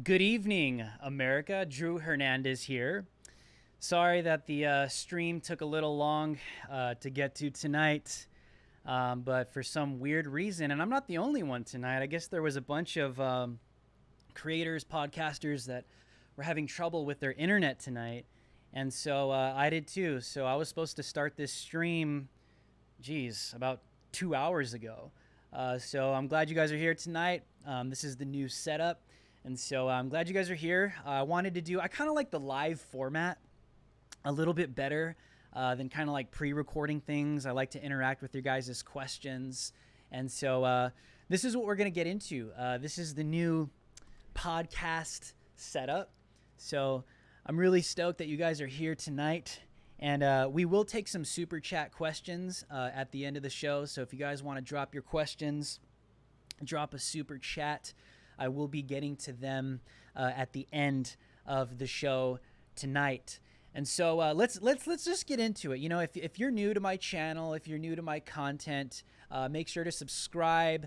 Good evening, America. Drew Hernandez here. Sorry that the stream took a little long to get to tonight, but for some weird reason, and I'm not the only one tonight, I guess there was a bunch of creators, podcasters that were having trouble with their internet tonight, and so I did too. So I was supposed to start this stream, about 2 hours ago. So I'm glad you guys are here tonight. This is the new setup. And so I'm glad you guys are here. I kind of like the live format a little bit better than kind of like pre-recording things. I like to interact with your guys' questions. And so this is what we're going to get into. This is the new podcast setup. So I'm really stoked that you guys are here tonight. And we will take some super chat questions at the end of the show. So if you guys want to drop your questions, drop a super chat. I will be getting to them at the end of the show tonight. And so let's just get into it. You know, if you're new to my channel, if you're new to my content, make sure to subscribe.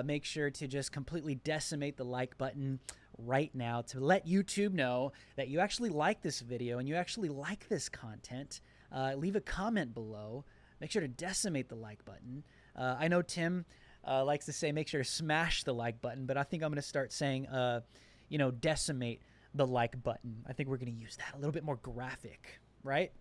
Make sure to just completely decimate the like button right now to let YouTube know that you actually like this video and you actually like this content. Leave a comment below. Make sure to decimate the like button. I know Tim likes to say make sure to smash the like button, but I think I'm going to start saying, decimate the like button. I think we're going to use that a little bit more graphic, right?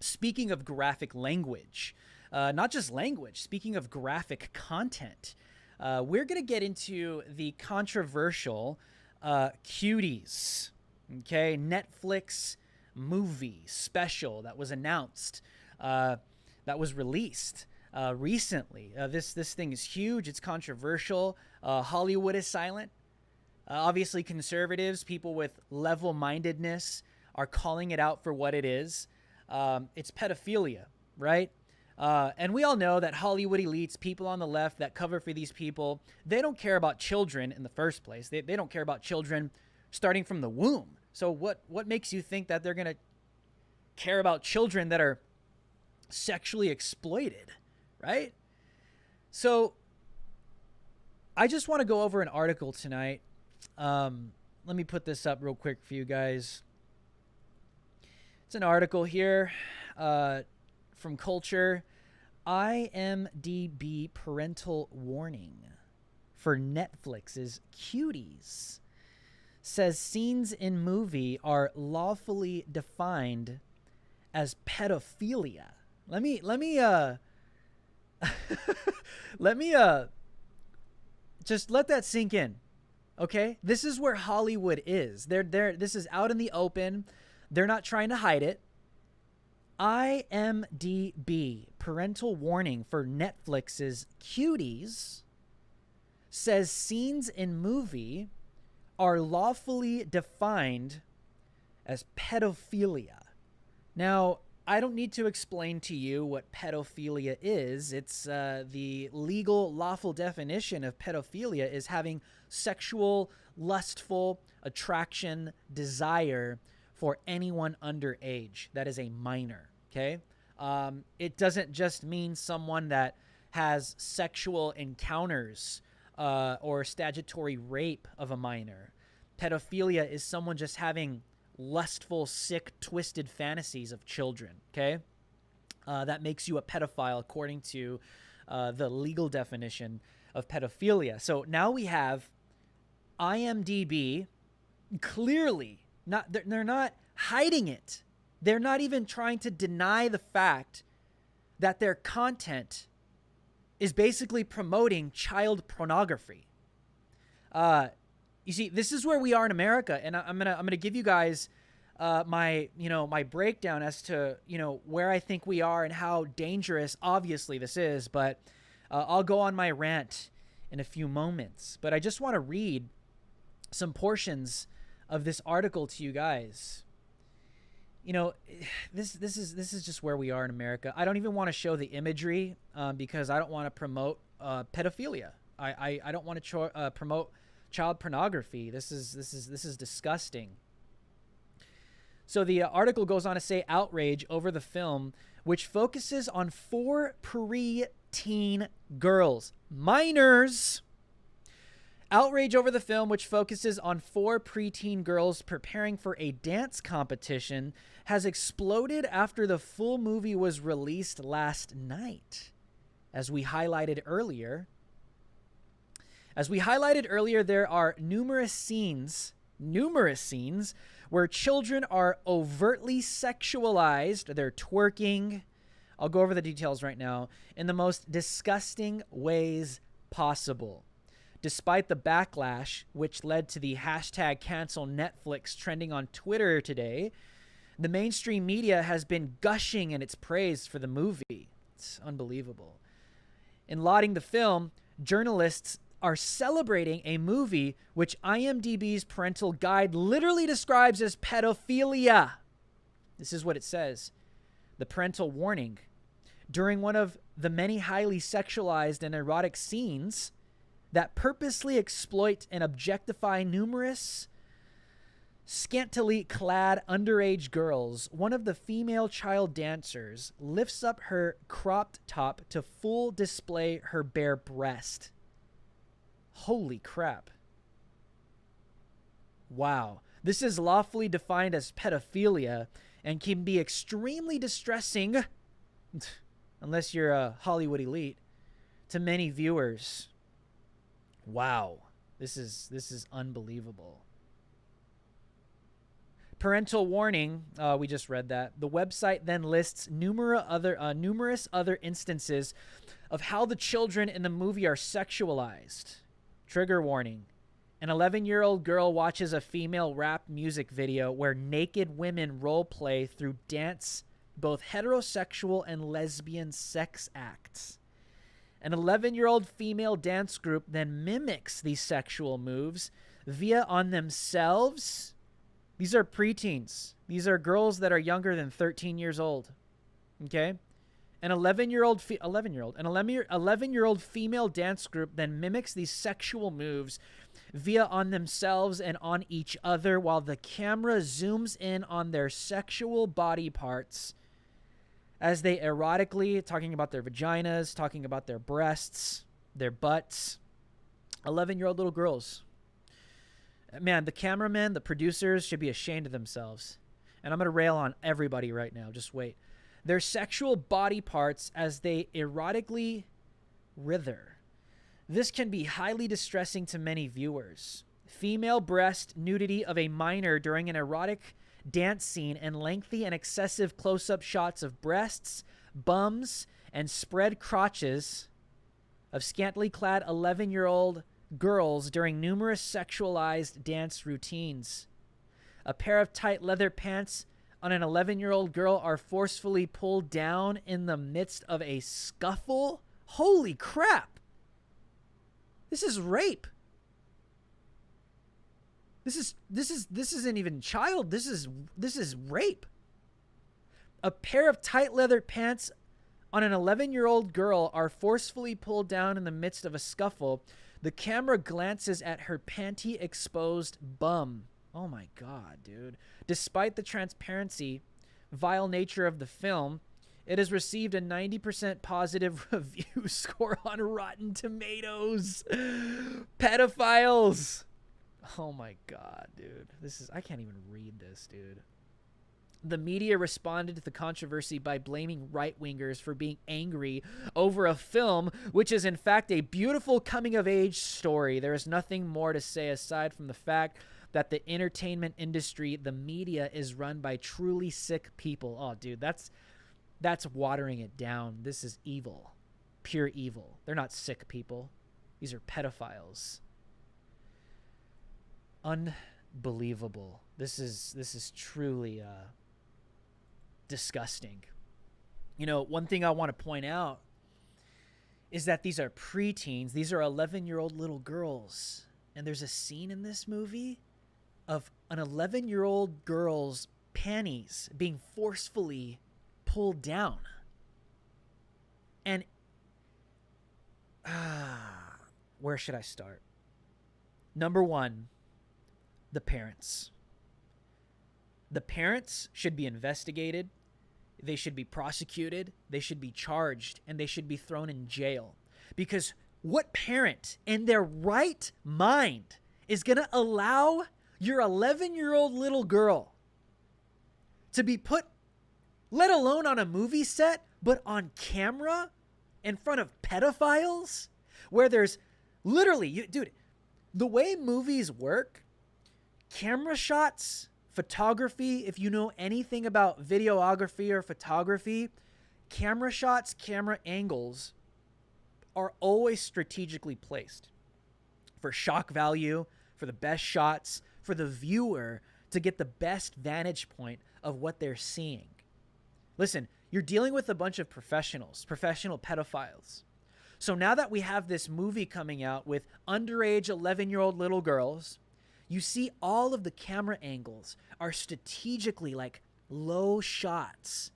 Speaking of graphic language, not just language, speaking of graphic content, we're going to get into the controversial Cuties, okay? Netflix movie special that was announced, that was released recently. This thing is huge. It's controversial. Hollywood is silent. Obviously, conservatives, people with level-mindedness, are calling it out for what it is. It's pedophilia, right? And we all know that Hollywood elites, people on the left that cover for these people, they don't care about children in the first place. They don't care about children starting from the womb. So what makes you think that they're going to care about children that are sexually exploited, right? So I just want to go over an article tonight. Let me put this up real quick for you guys. It's an article here from Culture. IMDb parental warning for Netflix's Cuties. says scenes in movie are lawfully defined as pedophilia. Let me let me just let that sink in. Okay? This is where Hollywood is. This is out in the open. They're not trying to hide it. IMDb, parental warning for Netflix's Cuties, says scenes in movie are lawfully defined as pedophilia. Now, I don't need to explain to you what pedophilia is. It's the legal, lawful definition of pedophilia is having sexual, lustful attraction, desire for anyone underage that is a minor, okay? It doesn't just mean someone that has sexual encounters or statutory rape of a minor. Pedophilia is someone just having lustful, sick, twisted fantasies of children, okay? That makes you a pedophile according to the legal definition of pedophilia. So now we have IMDb clearly, they're not hiding it. They're not even trying to deny the fact that their content is basically promoting child pornography. You see, this is where we are in America, and I'm gonna give you guys my breakdown as to where I think we are and how dangerous, obviously, this is. But I'll go on my rant in a few moments. But I just want to read some portions of this article to you guys. This is just where we are in America. I don't even want to show the imagery because I don't want to promote pedophilia. I don't want to promote child pornography. This is disgusting. So the article goes on to say outrage over the film, which focuses on 4 pre-teen girls, minors. Outrage over the film, which focuses on 4 preteen girls preparing for a dance competition, has exploded after the full movie was released last night. As we highlighted earlier, there are numerous scenes where children are overtly sexualized. They're twerking. I'll go over the details right now in the most disgusting ways possible. Despite the backlash, which led to the hashtag cancel Netflix trending on Twitter today, the mainstream media has been gushing in its praise for the movie. It's unbelievable. In lauding the film, journalists are celebrating a movie which IMDb's parental guide literally describes as pedophilia. This is what it says. The parental warning. During one of the many highly sexualized and erotic scenes that purposely exploit and objectify numerous scantily clad underage girls, one of the female child dancers lifts up her cropped top to full display her bare breast. Holy crap. Wow. This is lawfully defined as pedophilia and can be extremely distressing, unless you're a Hollywood elite, to many viewers. Wow. This is unbelievable. Parental warning, we just read that. The website then lists numerous other instances of how the children in the movie are sexualized. Trigger warning. An 11-year-old girl watches a female rap music video where naked women role play through dance both heterosexual and lesbian sex acts. An 11-year-old female dance group then mimics these sexual moves via on themselves. These are preteens. These are girls that are younger than 13 years old. Okay? An 11-year-old female dance group then mimics these sexual moves via on themselves and on each other while the camera zooms in on their sexual body parts as they erotically, talking about their vaginas, talking about their breasts, their butts. 11-year-old little girls. Man, the cameramen, the producers should be ashamed of themselves. And I'm going to rail on everybody right now. Just wait. Their sexual body parts as they erotically writher. This can be highly distressing to many viewers. female breast nudity of a minor during an erotic dance scene and lengthy and excessive close-up shots of breasts, bums, and spread crotches of scantily clad 11-year-old girls during numerous sexualized dance routines. A pair of tight leather pants on an 11-year-old girl are forcefully pulled down in the midst of a scuffle. Holy crap! This is rape. This isn't even child. This is rape. A pair of tight leather pants on an 11-year-old girl are forcefully pulled down in the midst of a scuffle. The camera glances at her panty-exposed bum. Oh my god, dude. Despite the transparency, vile nature of the film, it has received a 90% positive review score on Rotten Tomatoes. Pedophiles. Oh my god, dude. I can't even read this, dude. The media responded to the controversy by blaming right-wingers for being angry over a film, which is in fact a beautiful coming-of-age story. There is nothing more to say aside from the fact that the entertainment industry, the media, is run by truly sick people. Oh, dude, that's watering it down. This is evil. Pure evil. They're not sick people. These are pedophiles. Unbelievable. This is truly disgusting. You know, one thing I want to point out is that these are preteens. These are 11-year-old little girls. And there's a scene in this movie of an 11-year-old girl's panties being forcefully pulled down. And where should I start? Number one, the parents. The parents should be investigated. They should be prosecuted. They should be charged, and they should be thrown in jail. Because what parent in their right mind is going to allow your 11-year-old little girl to be put, let alone on a movie set, but on camera in front of pedophiles, where there's literally, dude, the way movies work, camera shots, photography, if you know anything about videography or photography, camera shots, camera angles are always strategically placed for shock value, for the best shots, for the viewer to get the best vantage point of what they're seeing. Listen, you're dealing with a bunch of professionals, professional pedophiles. So now that we have this movie coming out with underage 11-year-old little girls, you see all of the camera angles are strategically like low shots,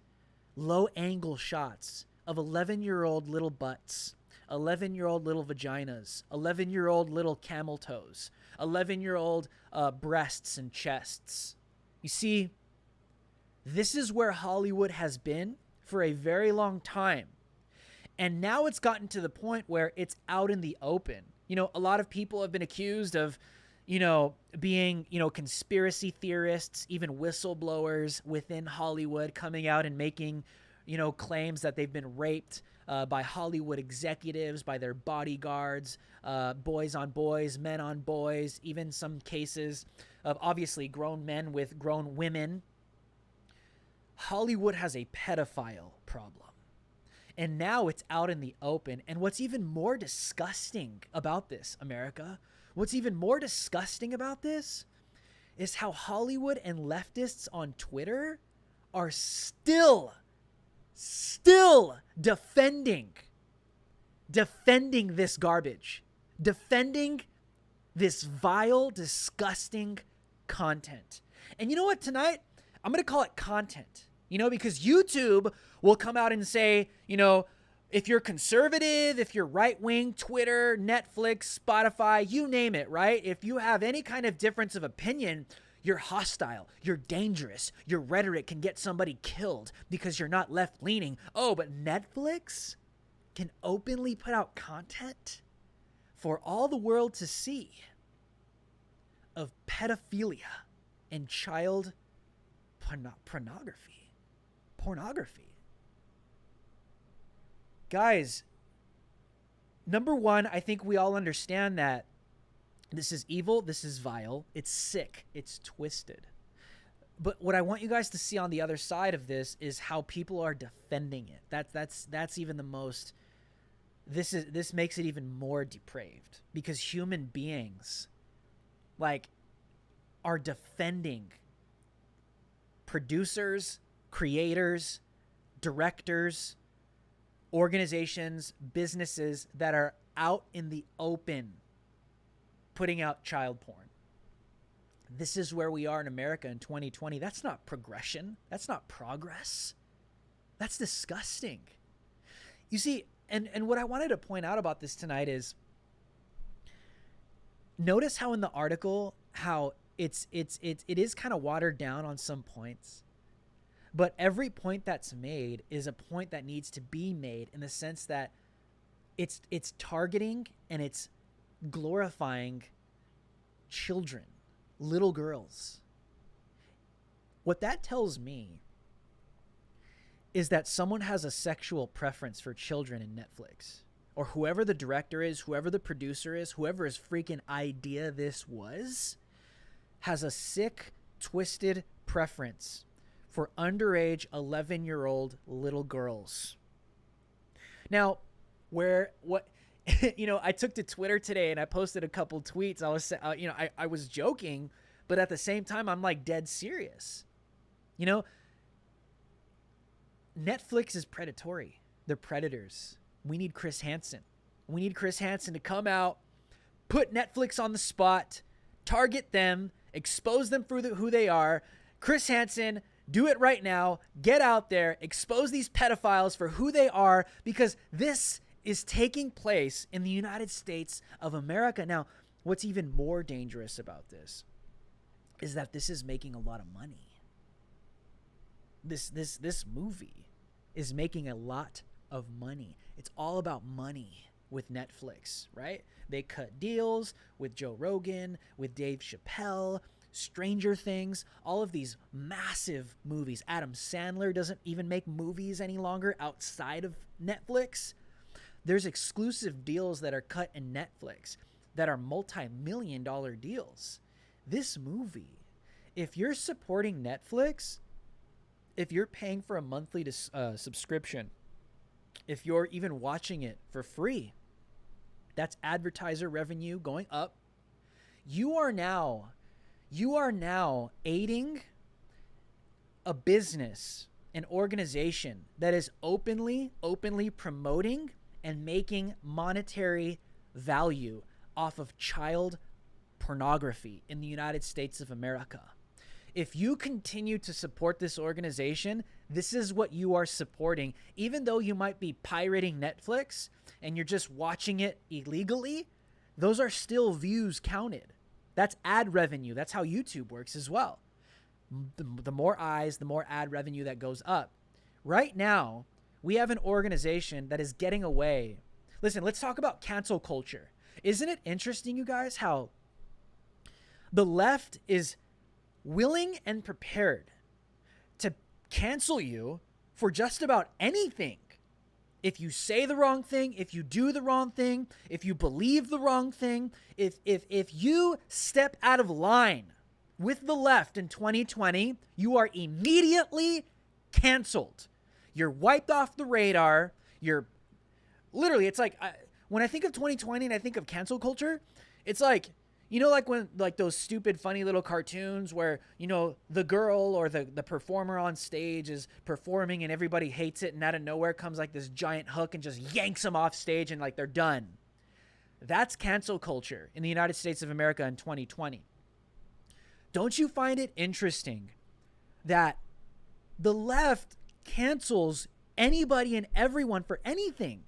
low angle shots of 11-year-old little butts, 11-year-old little vaginas, 11-year-old little camel toes, 11-year-old breasts and chests. You see, this is where Hollywood has been for a very long time. And now it's gotten to the point where it's out in the open. You know, a lot of people have been accused of, being, conspiracy theorists, even whistleblowers within Hollywood coming out and making, claims that they've been raped by Hollywood executives, by their bodyguards, boys on boys, men on boys, even some cases of obviously grown men with grown women. Hollywood has a pedophile problem. And now it's out in the open. And what's even more disgusting about this, America, what's even more disgusting about this is how Hollywood and leftists on Twitter are still defending this garbage, defending this vile, disgusting content. And you know what, tonight, I'm going to call it content, because YouTube will come out and say, if you're conservative, if you're right-wing, Twitter, Netflix, Spotify, you name it, right? If you have any kind of difference of opinion, you're hostile, you're dangerous, your rhetoric can get somebody killed because you're not left-leaning. Oh, but Netflix can openly put out content for all the world to see of pedophilia and child pornography. Guys, number one, I think we all understand that This is evil. This is vile. It's sick. It's twisted. But what I want you guys to see on the other side of this is how people are defending it. That's even the most. This makes it even more depraved, because human beings, like, are defending producers, creators, directors, organizations, businesses that are out in the open putting out child porn. This is where we are in America in 2020. That's not progression. That's not progress. That's disgusting. You see, and what I wanted to point out about this tonight is, notice how in the article, how it is kind of watered down on some points, but every point that's made is a point that needs to be made, in the sense that it's targeting and it's glorifying children, little girls. What that tells me is that someone has a sexual preference for children in Netflix, or whoever the director is, whoever the producer is, whoever's freaking idea this was, has a sick, twisted preference for underage 11-year-old little girls. Now, I took to Twitter today and I posted a couple tweets. I was joking, but at the same time, I'm like dead serious. Netflix is predatory. They're predators. We need Chris Hansen. We need Chris Hansen to come out, put Netflix on the spot, target them, expose them for who they are. Chris Hansen, do it right now. Get out there, expose these pedophiles for who they are, because this is taking place in the United States of America. Now, what's even more dangerous about this is that this is making a lot of money. This movie is making a lot of money. It's all about money with Netflix, right? They cut deals with Joe Rogan, with Dave Chappelle, Stranger Things, all of these massive movies. Adam Sandler doesn't even make movies any longer outside of Netflix. There's exclusive deals that are cut in Netflix that are multi-million-dollar deals. This movie, if you're supporting Netflix, if you're paying for a monthly subscription, if you're even watching it for free, that's advertiser revenue going up. You are now aiding a business, an organization that is openly promoting and making monetary value off of child pornography in the United States of America. If you continue to support this organization, this is what you are supporting. Even though you might be pirating Netflix and you're just watching it illegally, those are still views counted. That's ad revenue. That's how YouTube works as well. The more eyes, the more ad revenue that goes up. Right now, we have an organization that is getting away. Listen, let's talk about cancel culture. Isn't it interesting, you guys, how the left is willing and prepared to cancel you for just about anything? If you say the wrong thing, if you do the wrong thing, if you believe the wrong thing, if you step out of line with the left in 2020, you are immediately canceled. You're wiped off the radar. You're literally, it's like, when I think of 2020 and I think of cancel culture, it's like, like when, like those stupid, funny little cartoons where, the girl or the performer on stage is performing and everybody hates it, and out of nowhere comes like this giant hook and just yanks them off stage and like they're done. That's cancel culture in the United States of America in 2020. Don't you find it interesting that the left cancels anybody and everyone for anything,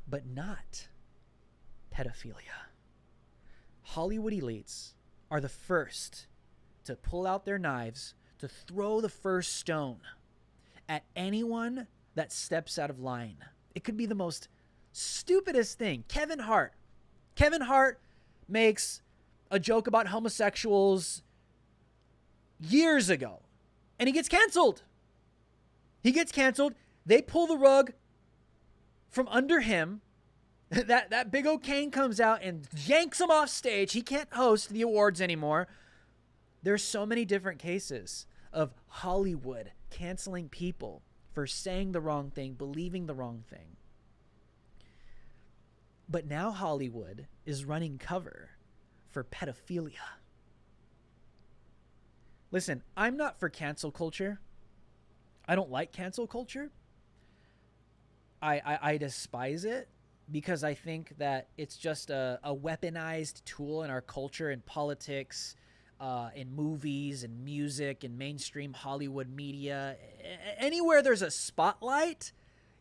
but not pedophilia? Hollywood elites are the first to pull out their knives, to throw the first stone at anyone that steps out of line. It could be the most stupidest thing. Kevin Hart makes a joke about homosexuals years ago, and he gets canceled. They pull the rug from under him, that big old Kane comes out and yanks him off stage. He can't host the awards anymore. There's so many different cases of Hollywood canceling people for saying the wrong thing, believing the wrong thing. But now Hollywood is running cover for pedophilia. Listen, I'm not for cancel culture. I don't like cancel culture. I despise it because I think that it's just a weaponized tool in our culture and politics, in movies and music and mainstream Hollywood media. Anywhere there's a spotlight,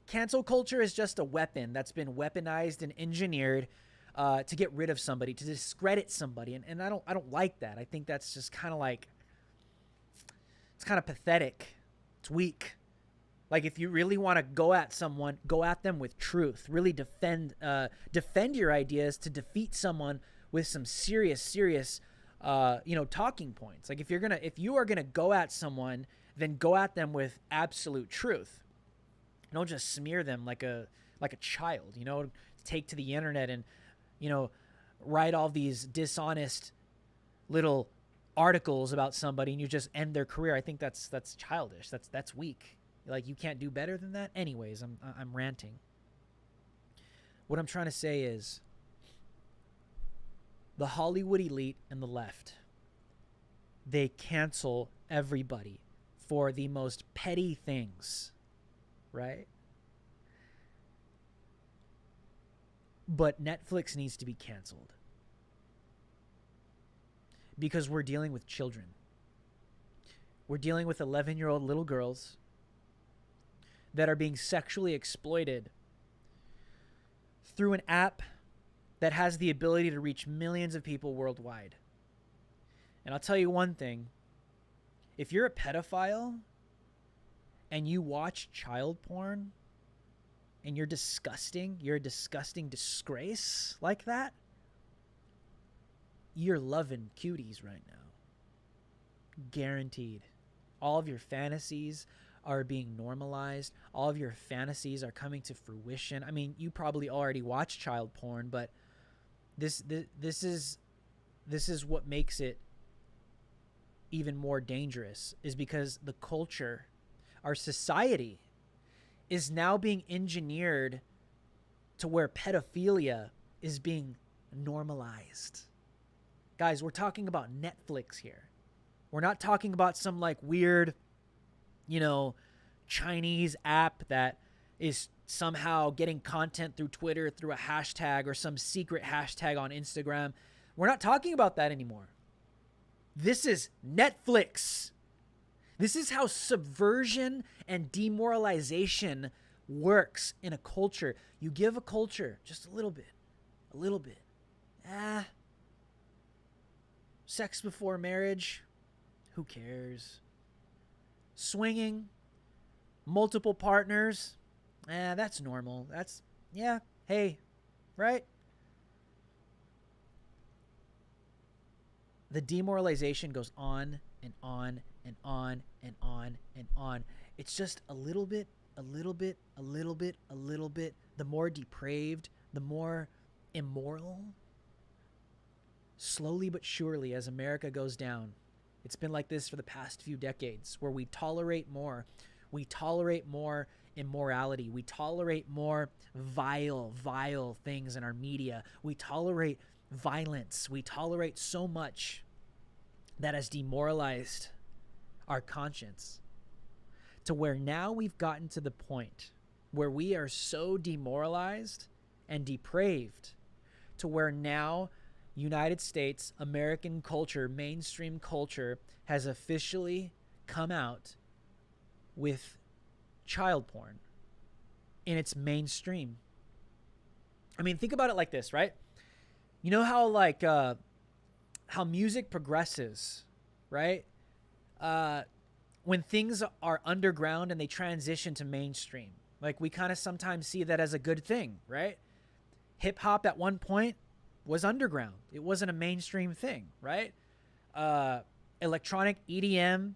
cancel culture is just a weapon that's been weaponized and engineered to get rid of somebody, to discredit somebody. And I don't like that. I think that's just kind of like, it's kind of pathetic. It's weak. Like, if you really want to go at someone, go at them with truth. Really defend your ideas to defeat someone with some serious talking points. Like, if you are gonna go at someone, then go at them with absolute truth. Don't just smear them like a child. Take to the internet and write all these dishonest little articles about somebody and you just end their career. I think that's childish. That's weak. Like, you can't do better than that. Anyways, I'm ranting. What I'm trying to say is the Hollywood elite and the left, they cancel everybody for the most petty things, right? But Netflix needs to be canceled because we're dealing with children. We're dealing with 11-year-old little girls that are being sexually exploited through an app that has the ability to reach millions of people worldwide. And I'll tell you one thing. If you're a pedophile and you watch child porn and you're a disgusting disgrace like that, you're loving Cuties right now. Guaranteed. All of your fantasies are being normalized. All of your fantasies are coming to fruition. I mean, you probably already watch child porn, but this is what makes it even more dangerous, is because the culture, our society, is now being engineered to where pedophilia is being normalized. Guys, we're talking about Netflix here. We're not talking about some like weird, Chinese app that is somehow getting content through Twitter, through a hashtag or some secret hashtag on Instagram. We're not talking about that anymore. This is Netflix. This is how subversion and demoralization works in a culture. You give a culture just a little bit. Sex before marriage, who cares? Swinging, multiple partners, that's normal. Hey, right? The demoralization goes on and on and on and on and on. It's just a little bit. The more depraved, the more immoral. Slowly but surely, as America goes down, it's been like this for the past few decades, where we tolerate more. We tolerate more immorality. We tolerate more vile things in our media. We tolerate violence. We tolerate so much that has demoralized our conscience, to where now we've gotten to the point where we are so demoralized and depraved to where now United States, American culture, mainstream culture has officially come out with child porn in its mainstream. I mean, think about it like this, right? You know how how music progresses, right? When things are underground and they transition to mainstream, like we kind of sometimes see that as a good thing, right? Hip hop at one point was underground. It wasn't a mainstream thing, right? Electronic EDM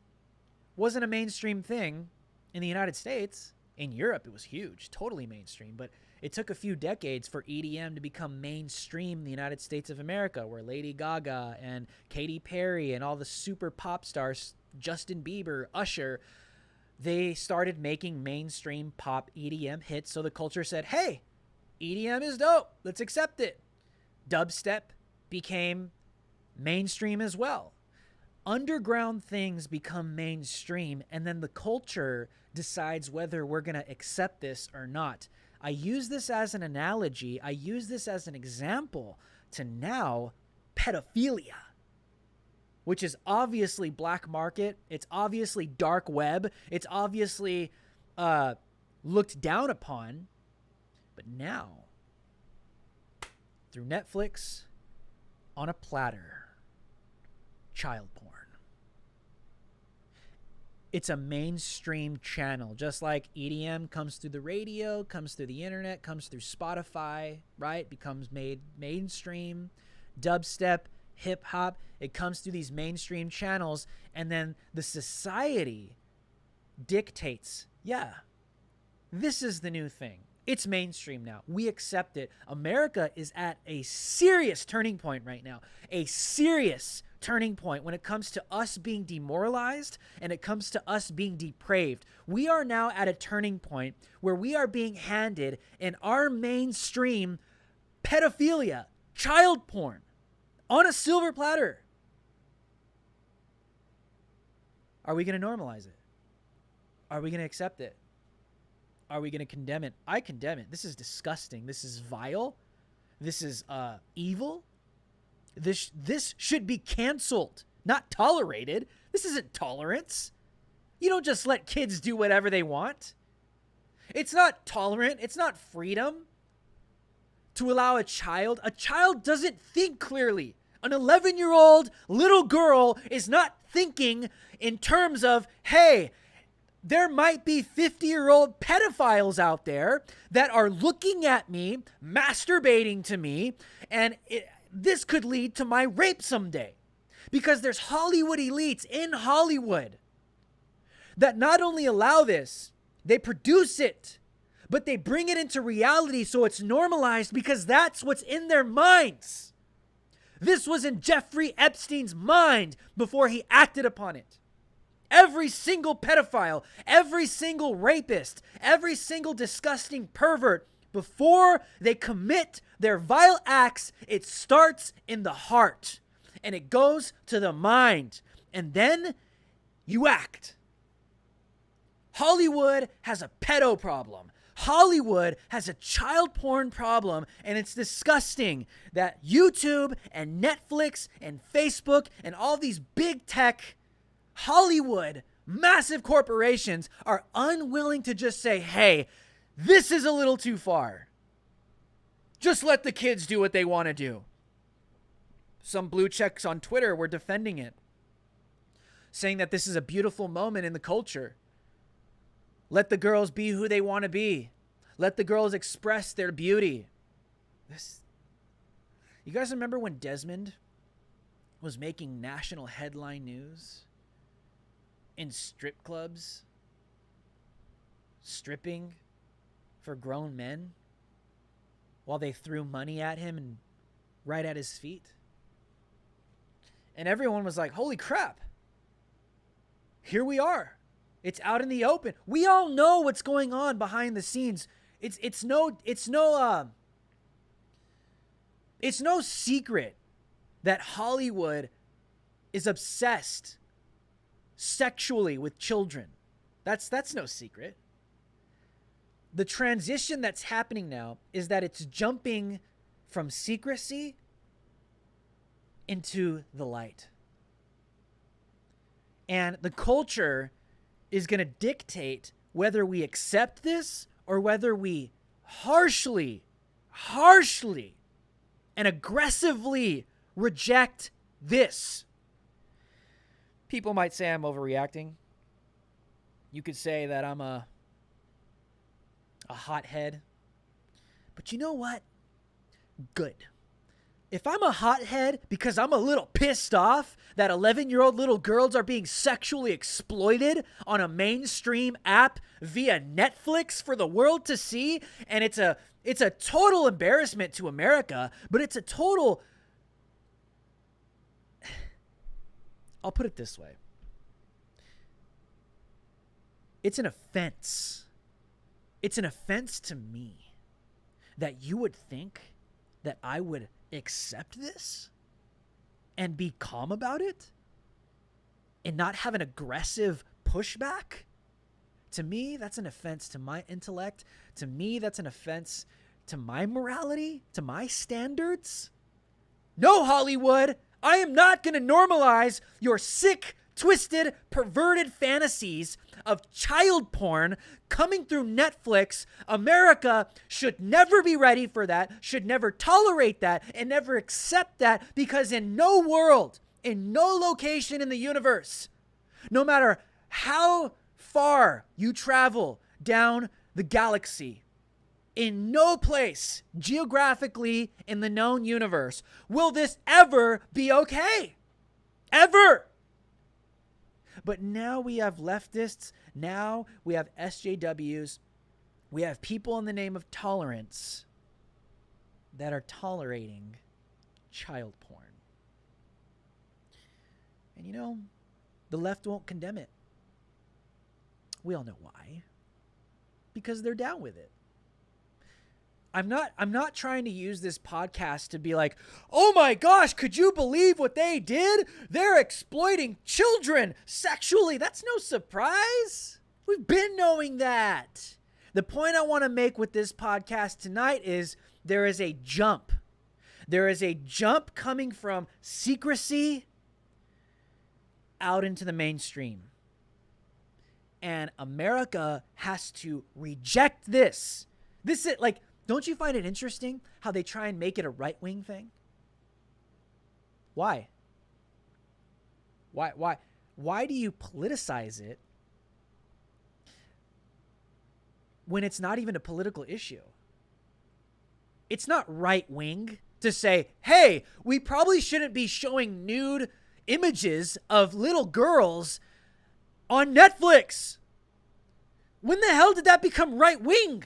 wasn't a mainstream thing in the United States. In Europe, it was huge, totally mainstream, but It took a few decades for EDM to become mainstream in the United States of America, where Lady Gaga and Katy Perry and all the super pop stars, Justin Bieber, Usher, they started making mainstream pop EDM hits. So the culture said, hey, EDM is dope. Let's accept it. Dubstep became mainstream as well. Underground things become mainstream, and then the culture decides whether we're going to accept this or not. I use this as an analogy. I use this as an example to now pedophilia, which is obviously black market. It's obviously dark web. It's obviously looked down upon. But now, through Netflix, on a platter, child porn. It's a mainstream channel, just like EDM comes through the radio, comes through the internet, comes through Spotify, right? Becomes made mainstream. Dubstep, hip hop, it comes through these mainstream channels, and then the society dictates, yeah, this is the new thing. It's mainstream now. We accept it. America is at a serious turning point right now. A serious turning point when it comes to us being demoralized and it comes to us being depraved. We are now at a turning point where we are being handed in our mainstream pedophilia, child porn, on a silver platter. Are we going to normalize it? Are we going to accept it? Are we going to condemn it? I condemn it. This is disgusting. This is vile. This is evil. This should be canceled, not tolerated. This isn't tolerance. You don't just let kids do whatever they want. It's not tolerant. It's not freedom to allow a child. A child doesn't think clearly. An 11-year-old little girl is not thinking in terms of, hey, there might be 50-year-old pedophiles out there that are looking at me, masturbating to me, and this could lead to my rape someday. Because there's Hollywood elites in Hollywood that not only allow this, they produce it, but they bring it into reality so it's normalized because that's what's in their minds. This was in Jeffrey Epstein's mind before he acted upon it. Every single pedophile, every single rapist, every single disgusting pervert, before they commit their vile acts, it starts in the heart and it goes to the mind. And then you act. Hollywood has a pedo problem. Hollywood has a child porn problem, and it's disgusting that YouTube and Netflix and Facebook and all these big tech Hollywood, massive corporations are unwilling to just say, hey, this is a little too far. Just let the kids do what they want to do. Some blue checks on Twitter were defending it, saying that this is a beautiful moment in the culture. Let the girls be who they want to be. Let the girls express their beauty. You guys remember when Desmond was making national headline news? In strip clubs, stripping for grown men while they threw money at him and right at his feet. And everyone was like, holy crap. Here we are. It's out in the open. We all know what's going on behind the scenes. It's no secret that Hollywood is obsessed sexually with children. That's no secret. The transition that's happening now is that it's jumping from secrecy into the light. And the culture is going to dictate whether we accept this or whether we harshly and aggressively reject this. People might say I'm overreacting. You could say that I'm a hothead. But you know what? Good. if I'm a hothead because I'm a little pissed off that 11-year-old little girls are being sexually exploited on a mainstream app via Netflix for the world to see, and it's a total embarrassment to America, but it's a total... I'll put it this way. It's an offense. It's an offense to me that you would think that I would accept this and be calm about it and not have an aggressive pushback. To me, that's an offense to my intellect. To me, that's an offense to my morality, to my standards. No, Hollywood, I am not going to normalize your sick, twisted, perverted fantasies of child porn coming through Netflix. America should never be ready for that, should never tolerate that, and never accept that, because in no world, in no location in the universe, no matter how far you travel down the galaxy, in no place geographically in the known universe will this ever be okay. Ever. But now we have leftists. Now we have SJWs. We have people in the name of tolerance that are tolerating child porn. And you know, the left won't condemn it. We all know why. Because they're down with it. I'm not trying to use this podcast to be like, oh my gosh, could you believe what they did? They're exploiting children sexually. That's no surprise. We've been knowing that. The point I want to make with this podcast tonight is there is a jump. There is a jump coming from secrecy out into the mainstream. And America has to reject this. This is like... Don't you find it interesting how they try and make it a right-wing thing? Why? Why do you politicize it when it's not even a political issue? It's not right-wing to say, hey, we probably shouldn't be showing nude images of little girls on Netflix. When the hell did that become right-wing?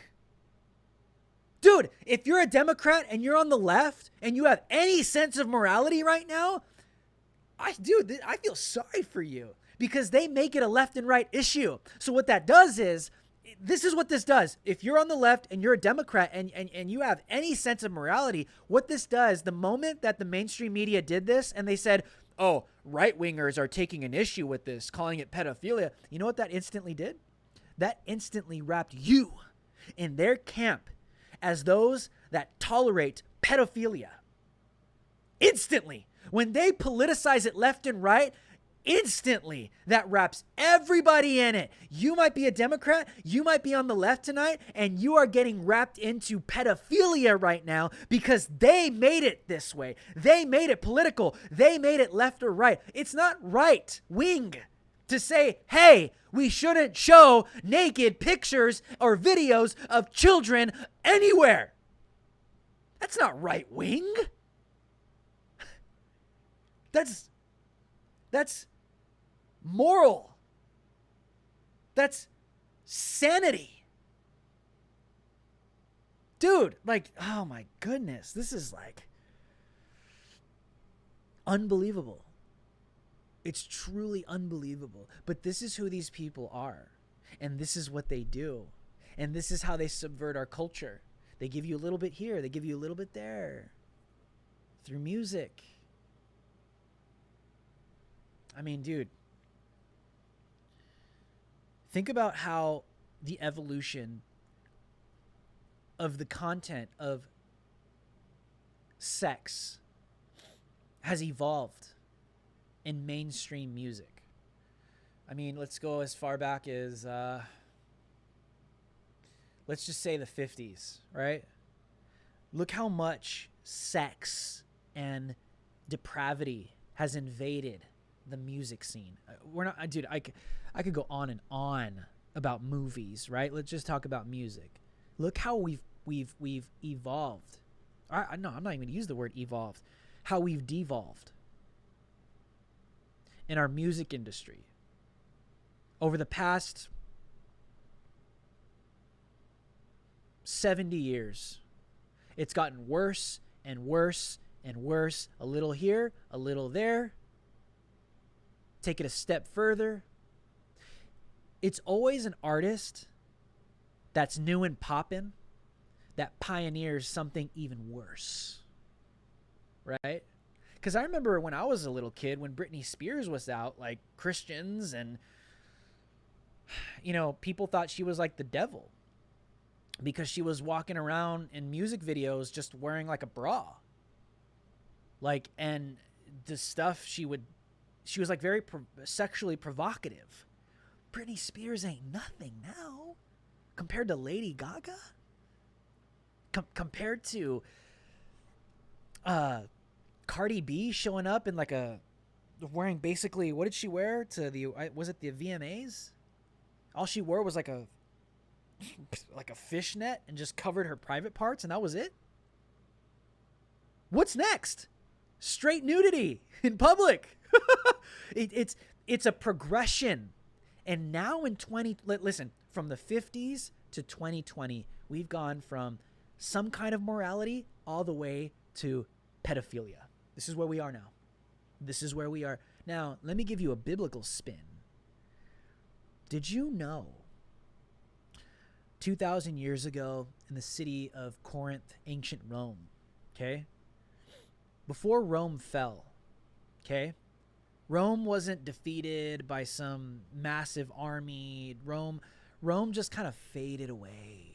Dude, if you're a Democrat and you're on the left and you have any sense of morality right now, I feel sorry for you, because they make it a left and right issue. So what that does is, this is what this does. If you're on the left and you're a Democrat and you have any sense of morality, what this does, the moment that the mainstream media did this and they said, oh, right-wingers are taking an issue with this, calling it pedophilia, you know what that instantly did? That instantly wrapped you in their camp as those that tolerate pedophilia. Instantly. When they politicize it left and right, instantly that wraps everybody in it. You might be a Democrat, you might be on the left tonight, and you are getting wrapped into pedophilia right now because they made it this way. They made it political. They made it left or right. It's not right wing to say, hey, we shouldn't show naked pictures or videos of children anywhere. That's not right wing. That's moral. That's sanity. Dude, like, oh my goodness. This is like unbelievable. It's truly unbelievable. But this is who these people are. And this is what they do. And this is how they subvert our culture. They give you a little bit here. They give you a little bit there. Through music. I mean, dude. Think about how the evolution of the content of sex has evolved in mainstream music. I mean, let's go as far back as, let's just say the 50s, right? Look how much sex and depravity has invaded the music scene. I could go on and on about movies, right? Let's just talk about music. Look how we've evolved. No, I'm not even going to use the word evolved. how we've devolved in our music industry over the past 70 years. It's gotten worse and worse and worse, a little here, a little there. Take it a step further. It's always an artist that's new and poppin' that pioneers something even worse, right? Because I remember when I was a little kid, when Britney Spears was out, like Christians and, people thought she was like the devil because she was walking around in music videos just wearing like a bra. Like, and the stuff she was like very sexually provocative. Britney Spears ain't nothing now compared to Lady Gaga. Compared to Cardi B showing up in like wearing basically, what did she wear to was it the VMAs? All she wore was like a fishnet and just covered her private parts, and that was it. What's next? Straight nudity in public. It's a progression. And now in listen, from the 50s to 2020, we've gone from some kind of morality all the way to pedophilia. This is where we are now. This is where we are. Now, let me give you a biblical spin. Did you know 2,000 years ago in the city of Corinth, ancient Rome, okay? Before Rome fell, okay? Rome wasn't defeated by some massive army. Rome just kind of faded away,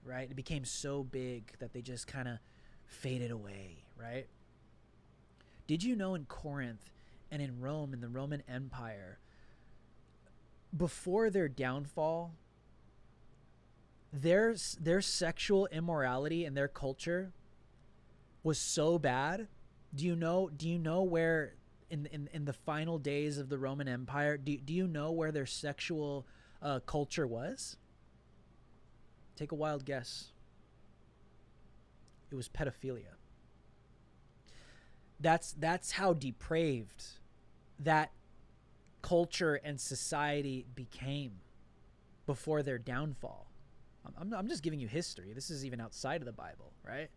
right? It became so big that they just kind of faded away, right? Did you know in Corinth and in Rome, in the Roman Empire, before their downfall, their sexual immorality and their culture was so bad? Do you know where in the final days of the Roman Empire, do you know where their sexual culture was? Take a wild guess. It was pedophilia. That's how depraved that culture and society became before their downfall. I'm just giving you history. This is even outside of the Bible, right?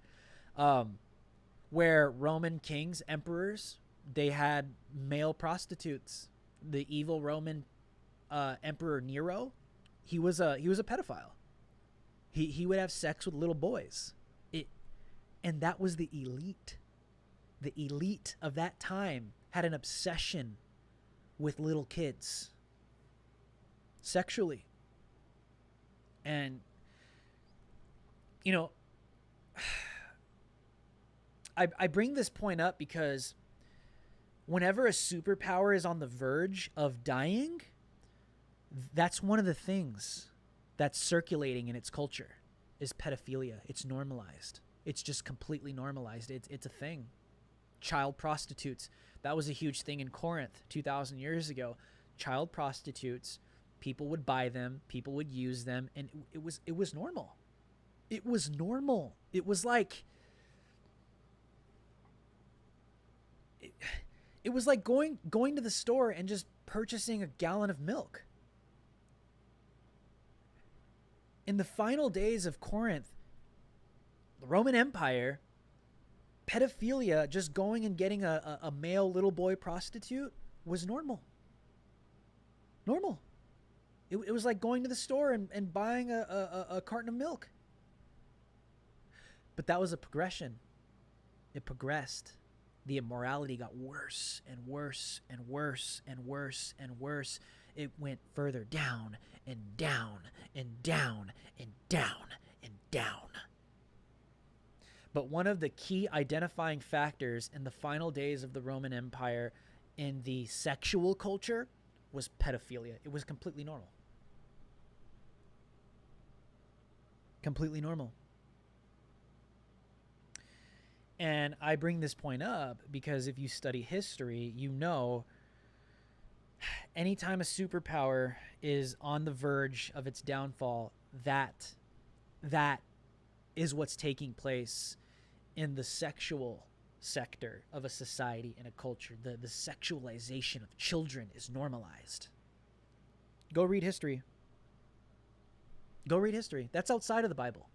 Where Roman kings, emperors, they had male prostitutes. The evil Roman Emperor Nero, he was a pedophile. He would have sex with little boys. And that was the elite. The elite of that time had an obsession with little kids sexually. And I bring this point up because whenever a superpower is on the verge of dying, that's one of the things that's circulating in its culture is pedophilia. It's normalized. It's just completely normalized. It's a thing. Child prostitutes. That was a huge thing in Corinth 2,000 years ago. Child prostitutes, people would buy them, people would use them, and it was normal. It was normal. It was like it was like going to the store and just purchasing a gallon of milk. In the final days of Corinth, the Roman Empire, pedophilia, just going and getting a male little boy prostitute, was normal. Normal. It was like going to the store and buying a carton of milk. But that was a progression. It progressed. The immorality got worse and worse and worse and worse and worse. It went further down and down and down and down and down. But one of the key identifying factors in the final days of the Roman Empire in the sexual culture was pedophilia. It was completely normal. Completely normal. And I bring this point up because if you study history, you know anytime a superpower is on the verge of its downfall, that is what's taking place in the sexual sector of a society and a culture. The sexualization of children is normalized. Go read history. Go read history. That's outside of the Bible.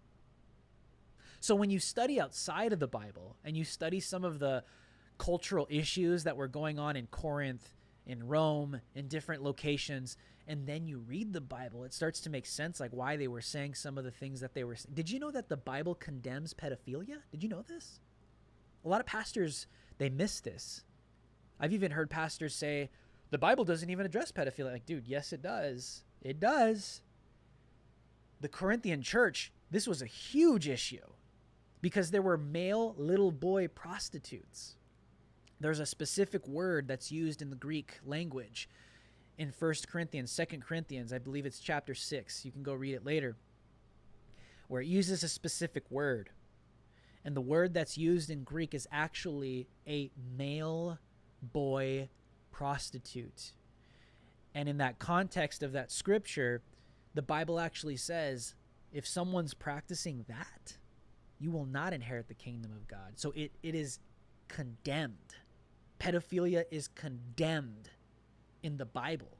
So when you study outside of the Bible and you study some of the cultural issues that were going on in Corinth, in Rome, in different locations, and then you read the Bible, it starts to make sense, like why they were saying some of the things that they were saying. Did you know that the Bible condemns pedophilia? Did you know this? A lot of pastors, they miss this. I've even heard pastors say, the Bible doesn't even address pedophilia. Like, dude, yes, it does. It does. The Corinthian church, this was a huge issue because there were male little boy prostitutes. There's a specific word that's used in the Greek language in 1 Corinthians, 2 Corinthians, I believe it's chapter 6. You can go read it later, where it uses a specific word. And the word that's used in Greek is actually a male boy prostitute. And in that context of that scripture, the Bible actually says, if someone's practicing that, you will not inherit the kingdom of God. So it is condemned. Pedophilia is condemned in the Bible.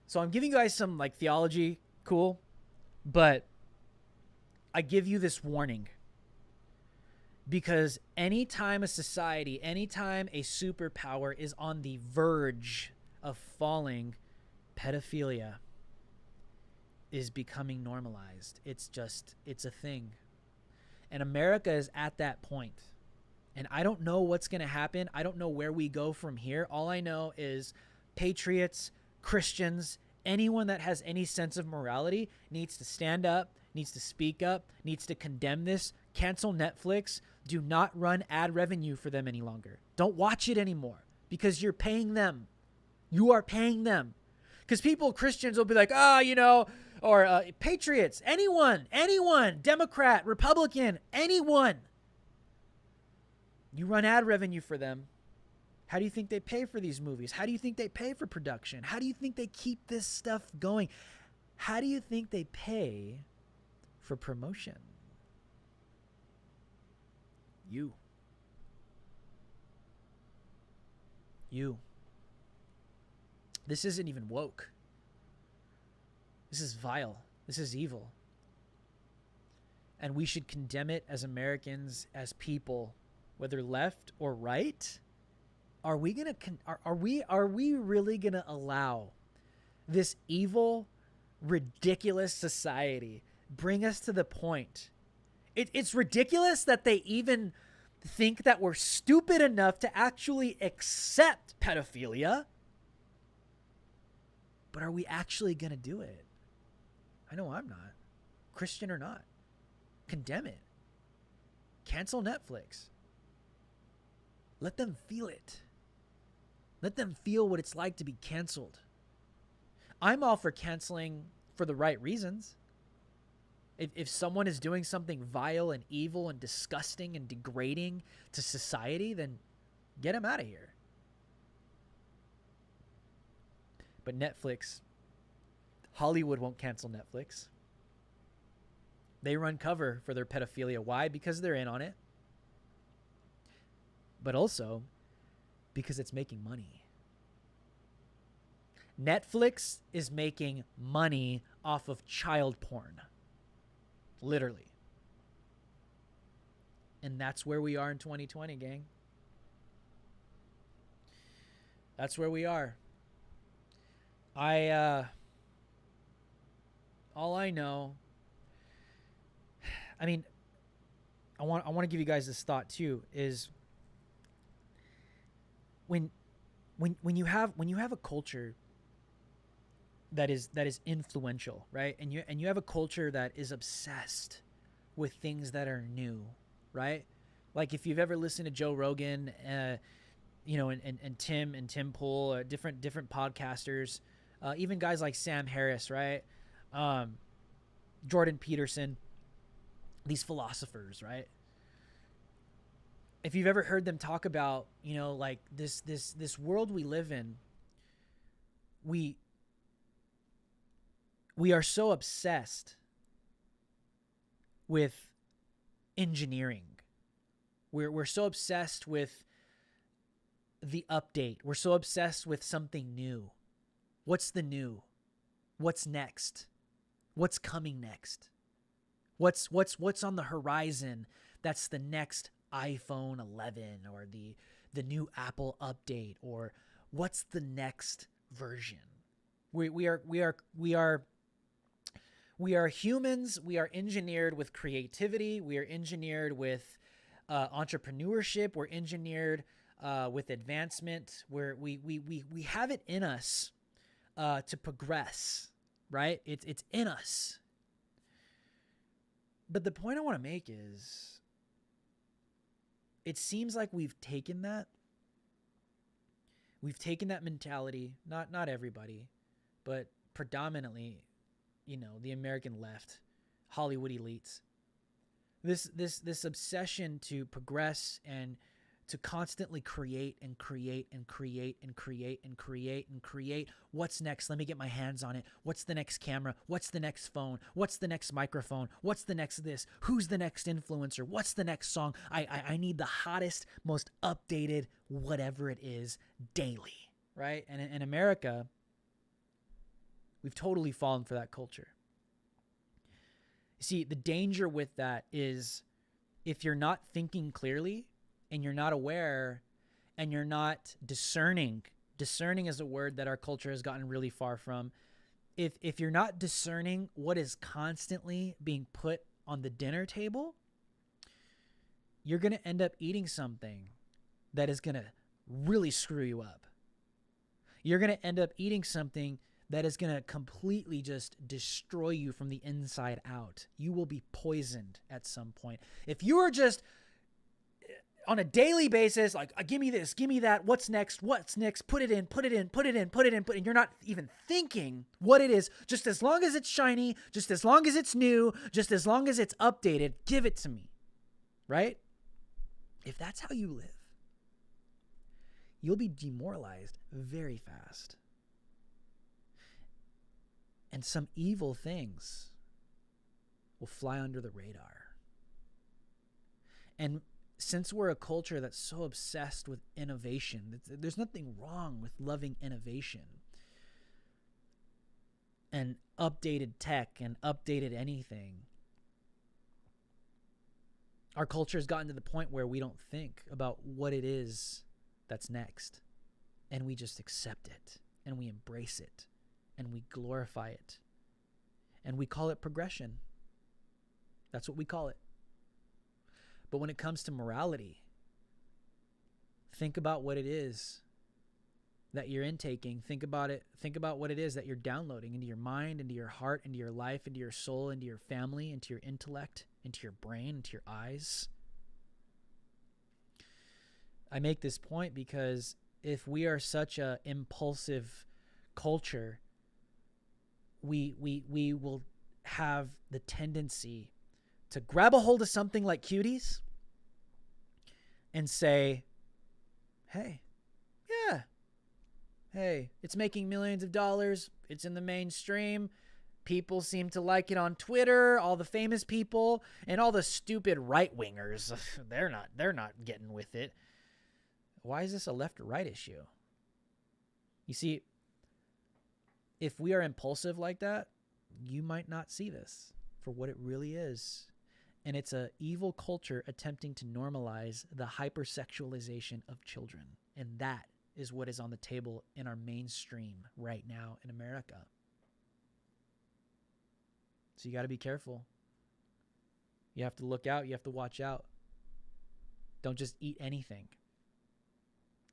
So I'm giving you guys some like theology, cool, but I give you this warning because anytime a society, anytime a superpower is on the verge of falling, pedophilia is becoming normalized. It's a thing. And America is at that point. And I don't know what's going to happen. I don't know where we go from here. All I know is patriots, Christians, anyone that has any sense of morality needs to stand up, needs to speak up, needs to condemn this, cancel Netflix, do not run ad revenue for them any longer. Don't watch it anymore because you're paying them. You are paying them. Because Christians will be like, or patriots, anyone, Democrat, Republican, anyone. You run ad revenue for them. How do you think they pay for these movies? How do you think they pay for production? How do you think they keep this stuff going? How do you think they pay for promotion? You. This isn't even woke. This is vile. This is evil. And we should condemn it as Americans, as people, whether left or right. Are we really gonna allow this evil, ridiculous society bring us to the point? It's ridiculous that they even think that we're stupid enough to actually accept pedophilia. But are we actually gonna do it? I know I'm not. Christian or not. Condemn it. Cancel Netflix. Let them feel it. Let them feel what it's like to be canceled. I'm all for canceling for the right reasons. If someone is doing something vile and evil and disgusting and degrading to society, then get them out of here. But Netflix, Hollywood won't cancel Netflix. They run cover for their pedophilia. Why? Because they're in on it. But also because it's making money. Netflix is making money off of child porn. Literally. And that's where we are in 2020, gang. That's where we are. All I know, I mean, I want to give you guys this thought too, is when you have a culture that is influential, right? And you have a culture that is obsessed with things that are new, right? Like if you've ever listened to Joe Rogan, and Tim Pool, different podcasters, even guys like Sam Harris, right? Jordan Peterson, these philosophers, right? If you've ever heard them talk about, like this world we live in, we are so obsessed with engineering, We're so obsessed with the update. We're so obsessed with something new. What's the new? What's next? What's coming next? What's on the horizon? That's the next iPhone 11 or the new Apple update, or what's the next version? We are humans. We are engineered with creativity. We are engineered with entrepreneurship. We're engineered with advancement. We have it in us to progress, right? It's in us. But the point I want to make is, it seems like we've taken that mentality, not everybody, but predominantly, the American left, Hollywood elites. This obsession to progress and to constantly create and create and create and create and create and create. What's next? Let me get my hands on it. What's the next camera? What's the next phone? What's the next microphone? What's the next this? Who's the next influencer? What's the next song? I need the hottest, most updated, whatever it is, daily, right? And in America, we've totally fallen for that culture. You see, the danger with that is, if you're not thinking clearly, and you're not aware, and you're not discerning is a word that our culture has gotten really far from. If you're not discerning what is constantly being put on the dinner table, you're going to end up eating something that is going to really screw you up. You're going to end up eating something that is going to completely just destroy you from the inside out. You will be poisoned at some point. If you are just on a daily basis, like, give me this, give me that, what's next, put it in, and you're not even thinking what it is, just as long as it's shiny, just as long as it's new, just as long as it's updated, give it to me, right? If that's how you live, you'll be demoralized very fast. And some evil things will fly under the radar. And since we're a culture that's so obsessed with innovation, there's nothing wrong with loving innovation and updated tech and updated anything. Our culture has gotten to the point where we don't think about what it is that's next, and we just accept it, and we embrace it, and we glorify it, and we call it progression. That's what we call it. But when it comes to morality, think about what it is that you're intaking. Think about it. Think about what it is that you're downloading into your mind, into your heart, into your life, into your soul, into your family, into your intellect, into your brain, into your eyes. I make this point because if we are such a impulsive culture, we will have the tendency to grab a hold of something like Cuties and say, hey, it's making millions of dollars. It's in the mainstream. People seem to like it on Twitter, all the famous people, and all the stupid right-wingers. They're not getting with it. Why is this a left or right issue? You see, if we are impulsive like that, you might not see this for what it really is. And it's an evil culture attempting to normalize the hypersexualization of children. And that is what is on the table in our mainstream right now in America. So you got to be careful. You have to look out. You have to watch out. Don't just eat anything.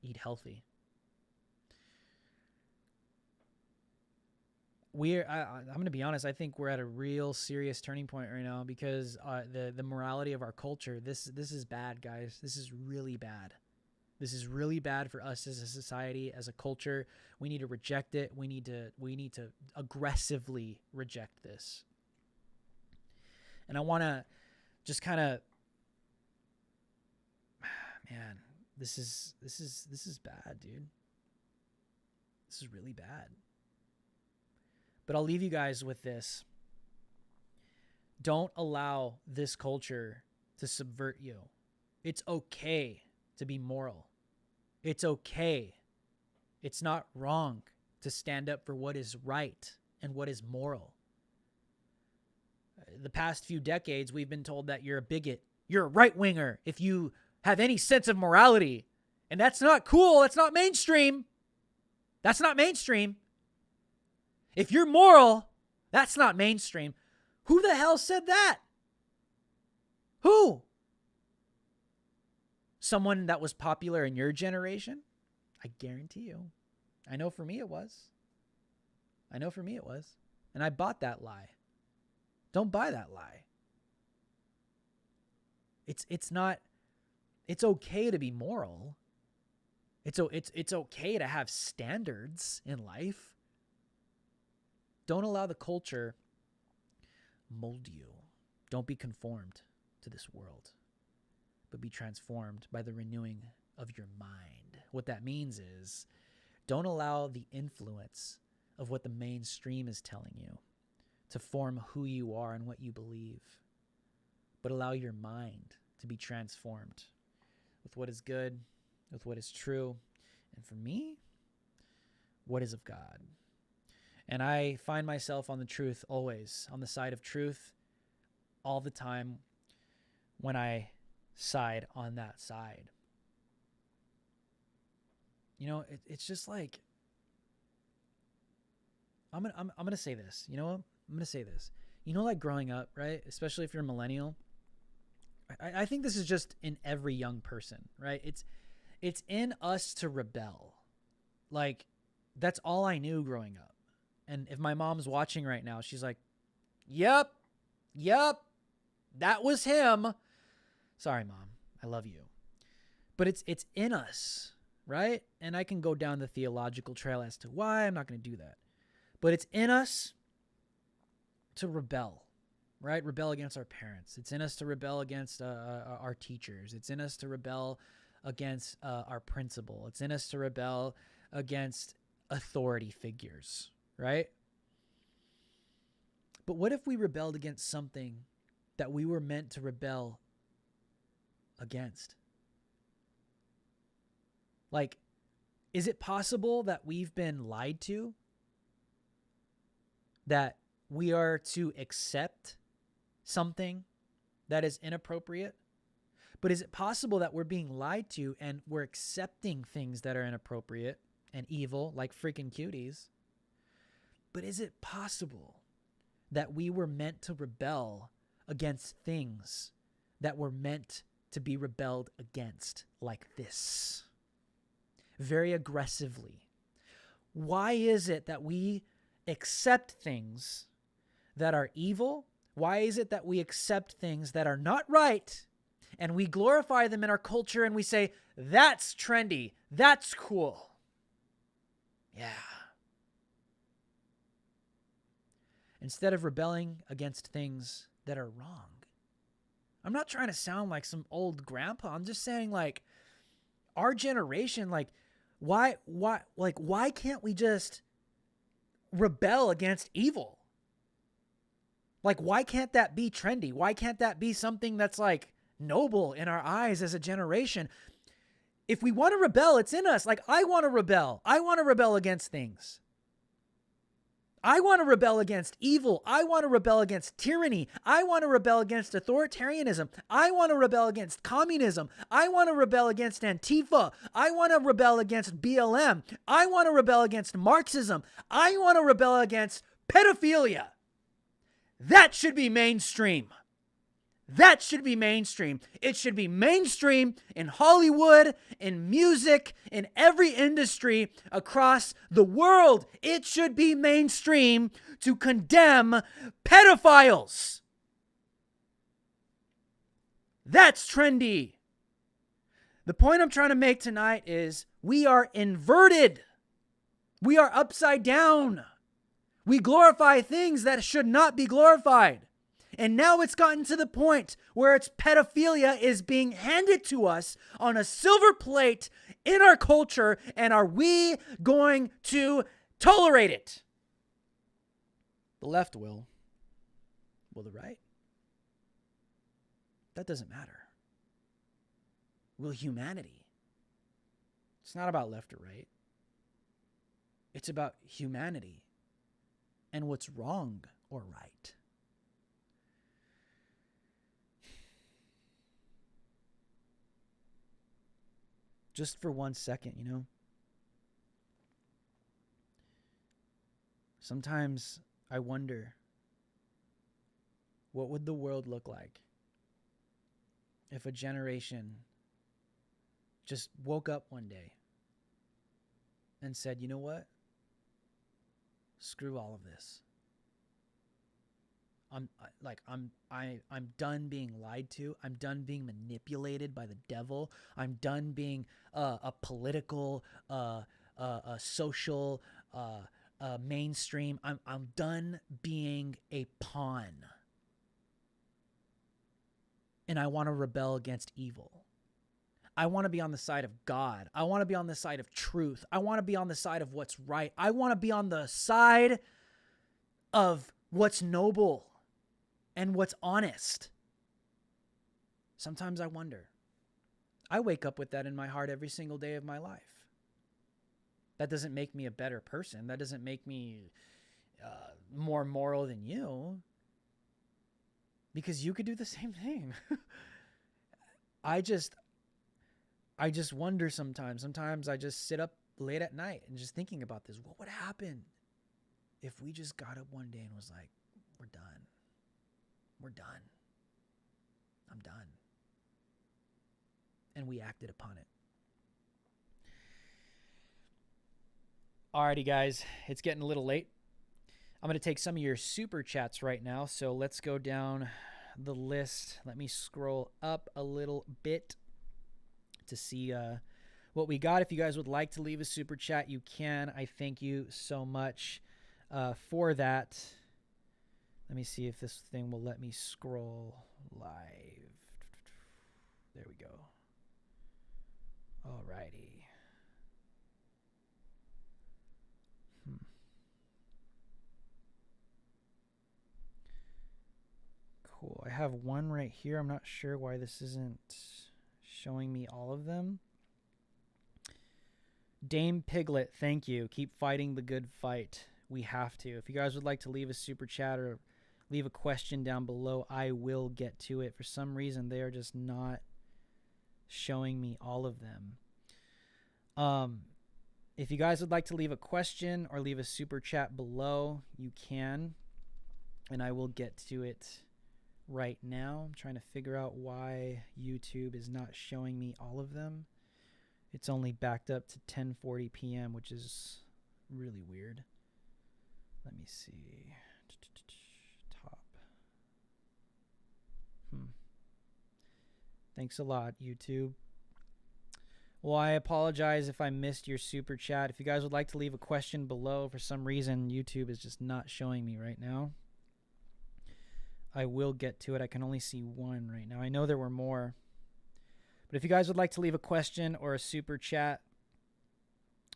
Eat healthy. I'm going to be honest. I think we're at a real serious turning point right now because the morality of our culture. This is bad, guys. This is really bad. This is really bad for us as a society, as a culture. We need to reject it. We need to aggressively reject this. And I want to just kind of, man, this is bad, dude. This is really bad. But I'll leave you guys with this. Don't allow this culture to subvert you. It's okay to be moral. It's okay. It's not wrong to stand up for what is right and what is moral. The past few decades, we've been told that you're a bigot. You're a right-winger if you have any sense of morality. And that's not cool. That's not mainstream. That's not mainstream. If you're moral, that's not mainstream. Who the hell said that? Who? Someone that was popular in your generation? I guarantee you. I know for me it was. And I bought that lie. Don't buy that lie. It's not, it's okay to be moral. It's okay to have standards in life. Don't allow the culture mold you. Don't be conformed to this world, but be transformed by the renewing of your mind. What that means is don't allow the influence of what the mainstream is telling you to form who you are and what you believe, but allow your mind to be transformed with what is good, with what is true, and for me, what is of God. And I find myself on the truth always, on the side of truth all the time when I side on that side. You know, it's just like, I'm gonna say this. You know what? I'm gonna say this. You know, like growing up, right? Especially if you're a millennial. I think this is just in every young person, right? It's in us to rebel. Like, that's all I knew growing up. And if my mom's watching right now, she's like, yep, that was him. Sorry, Mom. I love you. But it's in us, right? And I can go down the theological trail as to why. I'm not going to do that. But it's in us to rebel, right? Rebel against our parents. It's in us to rebel against our teachers. It's in us to rebel against our principal. It's in us to rebel against authority figures, right? But what if we rebelled against something that we were meant to rebel against? Like, is it possible that we've been lied to? That we are to accept something that is inappropriate? But is it possible that we're being lied to and we're accepting things that are inappropriate and evil, like freaking Cuties? But is it possible that we were meant to rebel against things that were meant to be rebelled against, like this? Very aggressively. Why is it that we accept things that are evil? Why is it that we accept things that are not right and we glorify them in our culture and we say, that's trendy, that's cool? Yeah. Instead of rebelling against things that are wrong. I'm not trying to sound like some old grandpa. I'm just saying, like, our generation, like, why can't we just rebel against evil? Like, why can't that be trendy? Why can't that be something that's like noble in our eyes as a generation? If we want to rebel, it's in us. Like, I want to rebel. I want to rebel against things. I want to rebel against evil. I want to rebel against tyranny. I want to rebel against authoritarianism. I want to rebel against communism. I want to rebel against Antifa. I want to rebel against BLM. I want to rebel against Marxism. I want to rebel against pedophilia. That should be mainstream. That should be mainstream. It should be mainstream in Hollywood, in music, in every industry across the world. It should be mainstream to condemn pedophiles. That's trendy. The point I'm trying to make tonight is we are inverted. We are upside down. We glorify things that should not be glorified. And now it's gotten to the point where it's pedophilia is being handed to us on a silver plate in our culture. And are we going to tolerate it? The left will. Will the right? That doesn't matter. will humanity. It's not about left or right. It's about humanity and what's wrong or right. Just for 1 second, you know? Sometimes I wonder, what would the world look like if a generation just woke up one day and said, you know what? Screw all of this. I'm done being lied to. I'm done being manipulated by the devil. I'm done being a political, a social, mainstream. I'm done being a pawn. And I want to rebel against evil. I want to be on the side of God. I want to be on the side of truth. I want to be on the side of what's right. I want to be on the side of what's noble and what's honest. Sometimes I wonder. I wake up with that in my heart every single day of my life. That doesn't make me a better person. That doesn't make me more moral than you. Because you could do the same thing. I just wonder sometimes. Sometimes I just sit up late at night and just thinking about this. What would happen if we just got up one day and was like, we're done. We're done. I'm done. And we acted upon it. Alrighty, guys. It's getting a little late. I'm going to take some of your super chats right now. So let's go down the list. Let me scroll up a little bit to see what we got. If you guys would like to leave a super chat, you can. I thank you so much for that. Let me see if this thing will let me scroll live. There we go. Alrighty. Cool. I have one right here. I'm not sure why this isn't showing me all of them. Dame Piglet, thank you. Keep fighting the good fight. We have to. If you guys would like to leave a super chat or leave a question down below, I will get to it. For some reason, they are just not showing me all of them. If you guys would like to leave a question or leave a super chat below, you can. And I will get to it right now. I'm trying to figure out why YouTube is not showing me all of them. It's only backed up to 10:40 p.m., which is really weird. Let me see. Top. Thanks a lot, YouTube. Well, I apologize if I missed your super chat. If you guys would like to leave a question below, for some reason, YouTube is just not showing me right now. I will get to it. I can only see one right now. I know there were more. But if you guys would like to leave a question or a super chat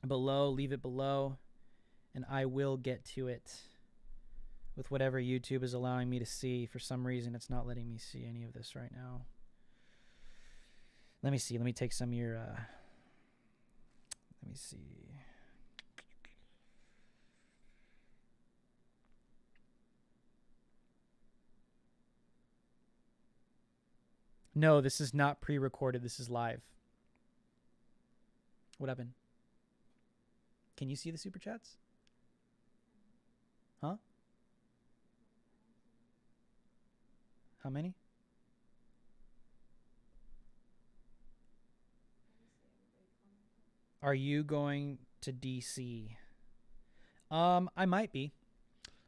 below, leave it below. And I will get to it with whatever YouTube is allowing me to see. For some reason, it's not letting me see any of this right now. Let me see. Let me take some of your... let me see. No, this is not pre-recorded. This is live. What happened? Can you see the super chats? Huh? How many? Are you going to DC? I might be.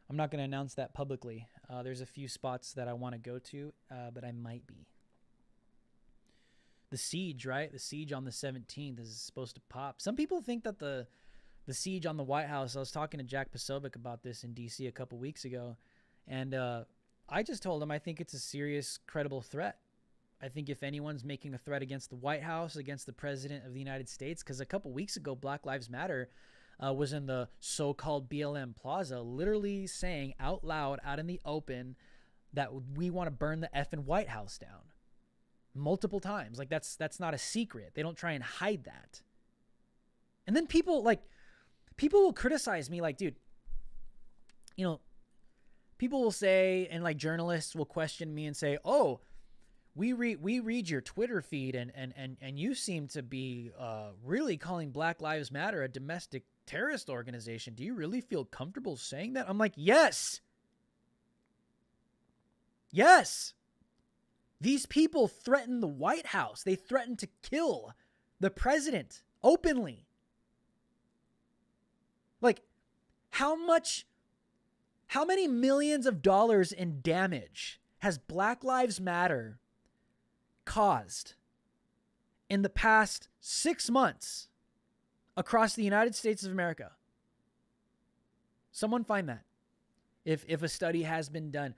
I'm not going to announce that publicly. There's a few spots that I want to go to, but I might be. The siege, right? The siege on the 17th is supposed to pop. Some people think that the siege on the White House, I was talking to Jack Posobiec about this in DC a couple weeks ago, and I just told him I think it's a serious, credible threat. I think if anyone's making a threat against the White House, against the President of the United States, because a couple weeks ago, Black Lives Matter was in the so-called BLM Plaza, literally saying out loud, out in the open, that we want to burn the effing White House down. multiple times. Like that's not a secret. They don't try and hide that. And then people will criticize me like, dude, you know, people will say, and like journalists will question me and say, oh, we read your Twitter feed and you seem to be really calling Black Lives Matter a domestic terrorist organization. Do you really feel comfortable saying that? I'm like, yes. Yes. These people threaten the White House. They threaten to kill the president openly. Like, how many millions of dollars in damage has Black Lives Matter caused in the past 6 months across the United States of America? Someone find that. If a study has been done.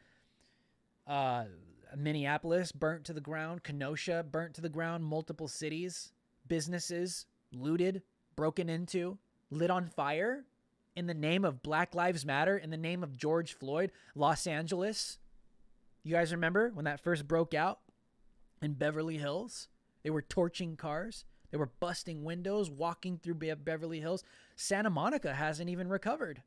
Minneapolis burnt to the ground, Kenosha burnt to the ground, multiple cities, businesses looted, broken into, lit on fire in the name of Black Lives Matter, in the name of George Floyd. Los Angeles, you guys remember when that first broke out in Beverly Hills? They were torching cars. They were busting windows, walking through Beverly Hills. Santa Monica hasn't even recovered.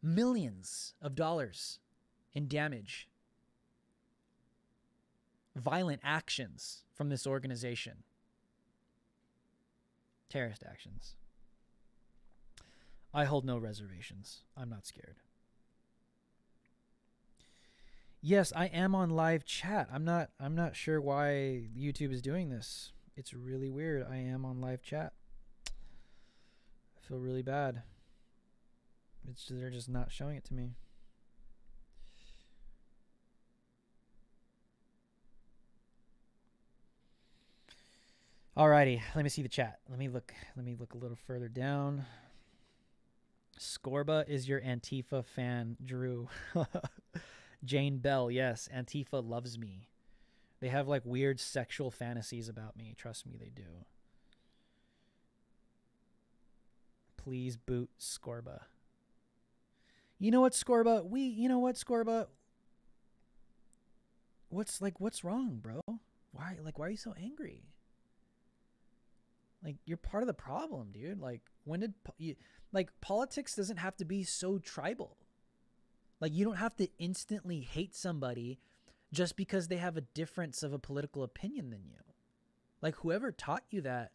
Millions of dollars in damage. Violent actions from this organization. Terrorist actions. I hold no reservations. I'm not scared. Yes, I am on live chat. I'm not sure why YouTube is doing this. It's really weird. I am on live chat. I feel really bad. They're just not showing it to me. Alrighty, let me see the chat. Let me look a little further down. Scorba is your Antifa fan, Drew. Jane Bell, yes, Antifa loves me. They have like weird sexual fantasies about me. Trust me, they do. Please boot Scorba. You know what, Scorba? What's wrong, bro? Why are you so angry? Like, you're part of the problem, dude. Like, politics doesn't have to be so tribal. Like, you don't have to instantly hate somebody just because they have a difference of a political opinion than you. Like, whoever taught you that,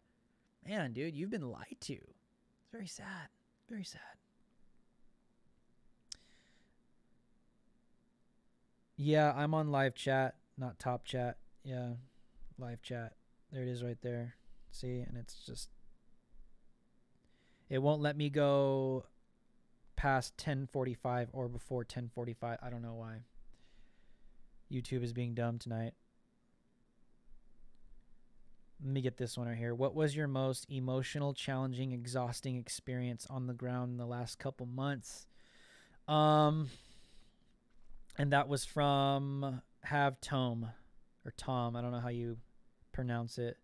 man, dude, you've been lied to. It's very sad. Very sad. Yeah, I'm on live chat, not top chat. Yeah, live chat. There it is right there. See, and it's just, it won't let me go past 10:45 or before 10:45. I don't know why. YouTube is being dumb tonight. Let me get this one right here. What was your most emotional, challenging, exhausting experience on the ground in the last couple months? And that was from Have Tome or Tom. I don't know how you pronounce it.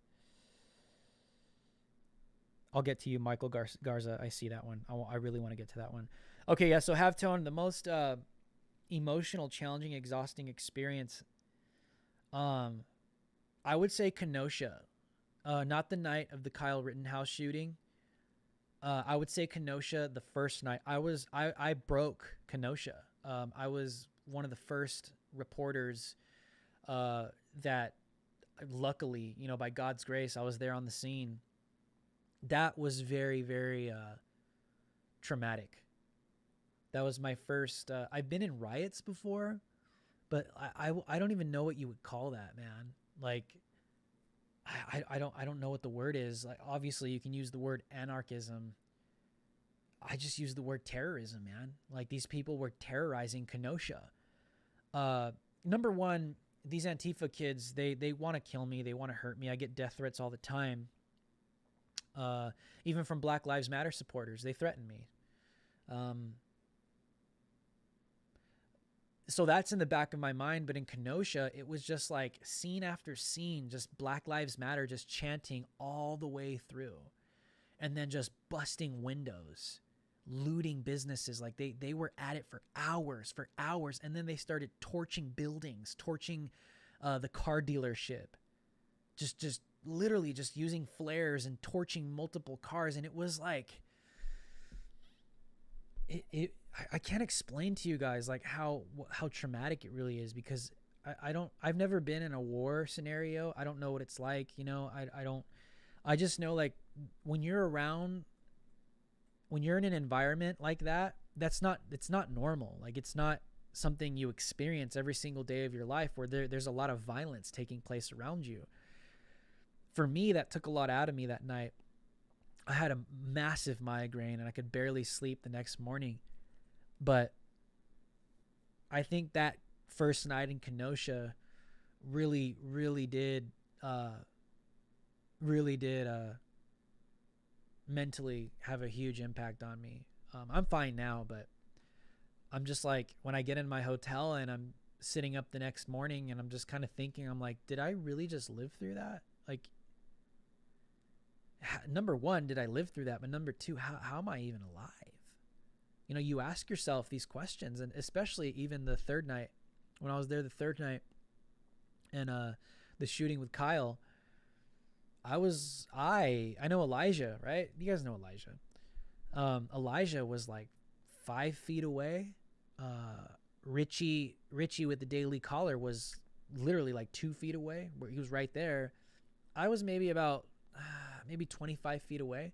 I'll get to you, Michael Garza. I see that one. I really want to get to that one. Okay, yeah, so Have Tone, the most emotional, challenging, exhausting experience. I would say Kenosha. Not the night of the Kyle Rittenhouse shooting. I would say Kenosha the first night. I broke Kenosha. I was one of the first reporters that luckily, by God's grace, I was there on the scene. That was very, very traumatic. That was my first. I've been in riots before, but I don't even know what you would call that, man. Like, I don't know what the word is. Like, obviously, you can use the word anarchism. I just use the word terrorism, man. Like, these people were terrorizing Kenosha. Number one, these Antifa kids, they want to kill me. They want to hurt me. I get death threats all the time. Even from Black Lives Matter supporters, they threaten me. So that's in the back of my mind. But in Kenosha, it was just like scene after scene, just Black Lives Matter, just chanting all the way through, and then just busting windows, looting businesses. Like they were at it for hours. And then they started torching buildings, torching the car dealership, just literally just using flares and torching multiple cars. And it was like, I can't explain to you guys like how traumatic it really is, because I've never been in a war scenario. I don't know what it's like, you know. I just know, like, when you're in an environment like that, it's not normal. Like, it's not something you experience every single day of your life, where there's a lot of violence taking place around you. For me, that took a lot out of me that night. I had a massive migraine and I could barely sleep the next morning. But I think that first night in Kenosha really did mentally have a huge impact on me. I'm fine now, but I'm just like, when I get in my hotel and I'm sitting up the next morning and I'm just kind of thinking, I'm like, did I really just live through that? Like, number one, did I live through that? But number two, how am I even alive? You know, you ask yourself these questions. And especially even the third night, when I was there the third night, and the shooting with Kyle, I know Elijah, right? You guys know Elijah. Elijah was like 5 feet away. Richie with the Daily Caller was literally like 2 feet away, where he was right there. I was maybe about maybe 25 feet away.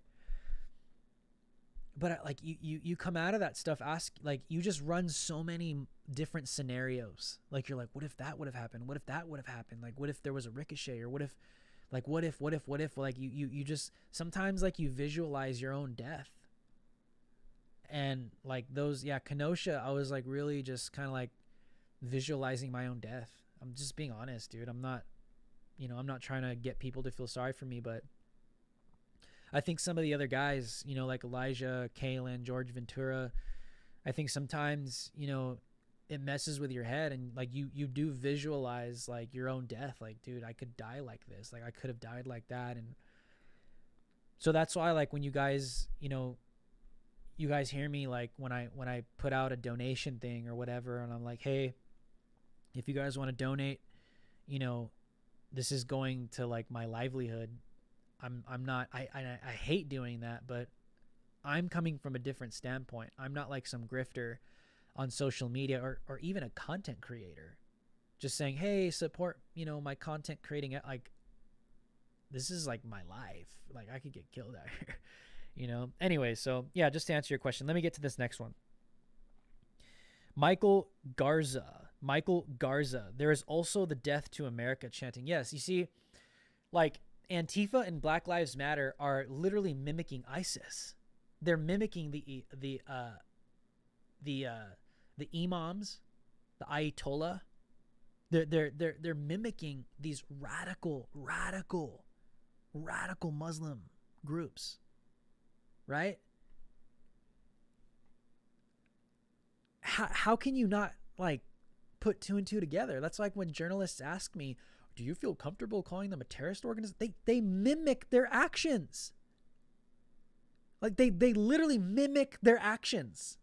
But like, you come out of that stuff, you just run so many different scenarios. Like, you're like, what if that would have happened? What if that would have happened? Like, what if there was a ricochet? Or what if, like, you just, sometimes, like, you visualize your own death. And like Kenosha, I was like really just kind of like visualizing my own death. I'm just being honest, dude. I'm not trying to get people to feel sorry for me, but I think some of the other guys, you know, like Elijah, Kalen, George Ventura, I think sometimes, you know, it messes with your head, and like you do visualize like your own death. Like, dude, I could die like this. Like, I could have died like that. And so that's why, like, when you guys, you know, you guys hear me, like, when I put out a donation thing or whatever, and I'm like, hey, if you guys want to donate, you know, this is going to like my livelihood. I'm not, I hate doing that, but I'm coming from a different standpoint. I'm not like some grifter on social media, or even a content creator just saying, hey, support, you know, my content creating. Like, this is like my life. Like, I could get killed out here, you know? Anyway, so yeah, just to answer your question, let me get to this next one. Michael Garza. There is also the Death to America chanting. Yes, you see, like, Antifa and Black Lives Matter are literally mimicking ISIS. They're mimicking the imams, the Ayatollah. They're mimicking these radical Muslim groups, right? How can you not like put two and two together? That's like when journalists ask me, do you feel comfortable calling them a terrorist organization? They mimic their actions. Like, they literally mimic their actions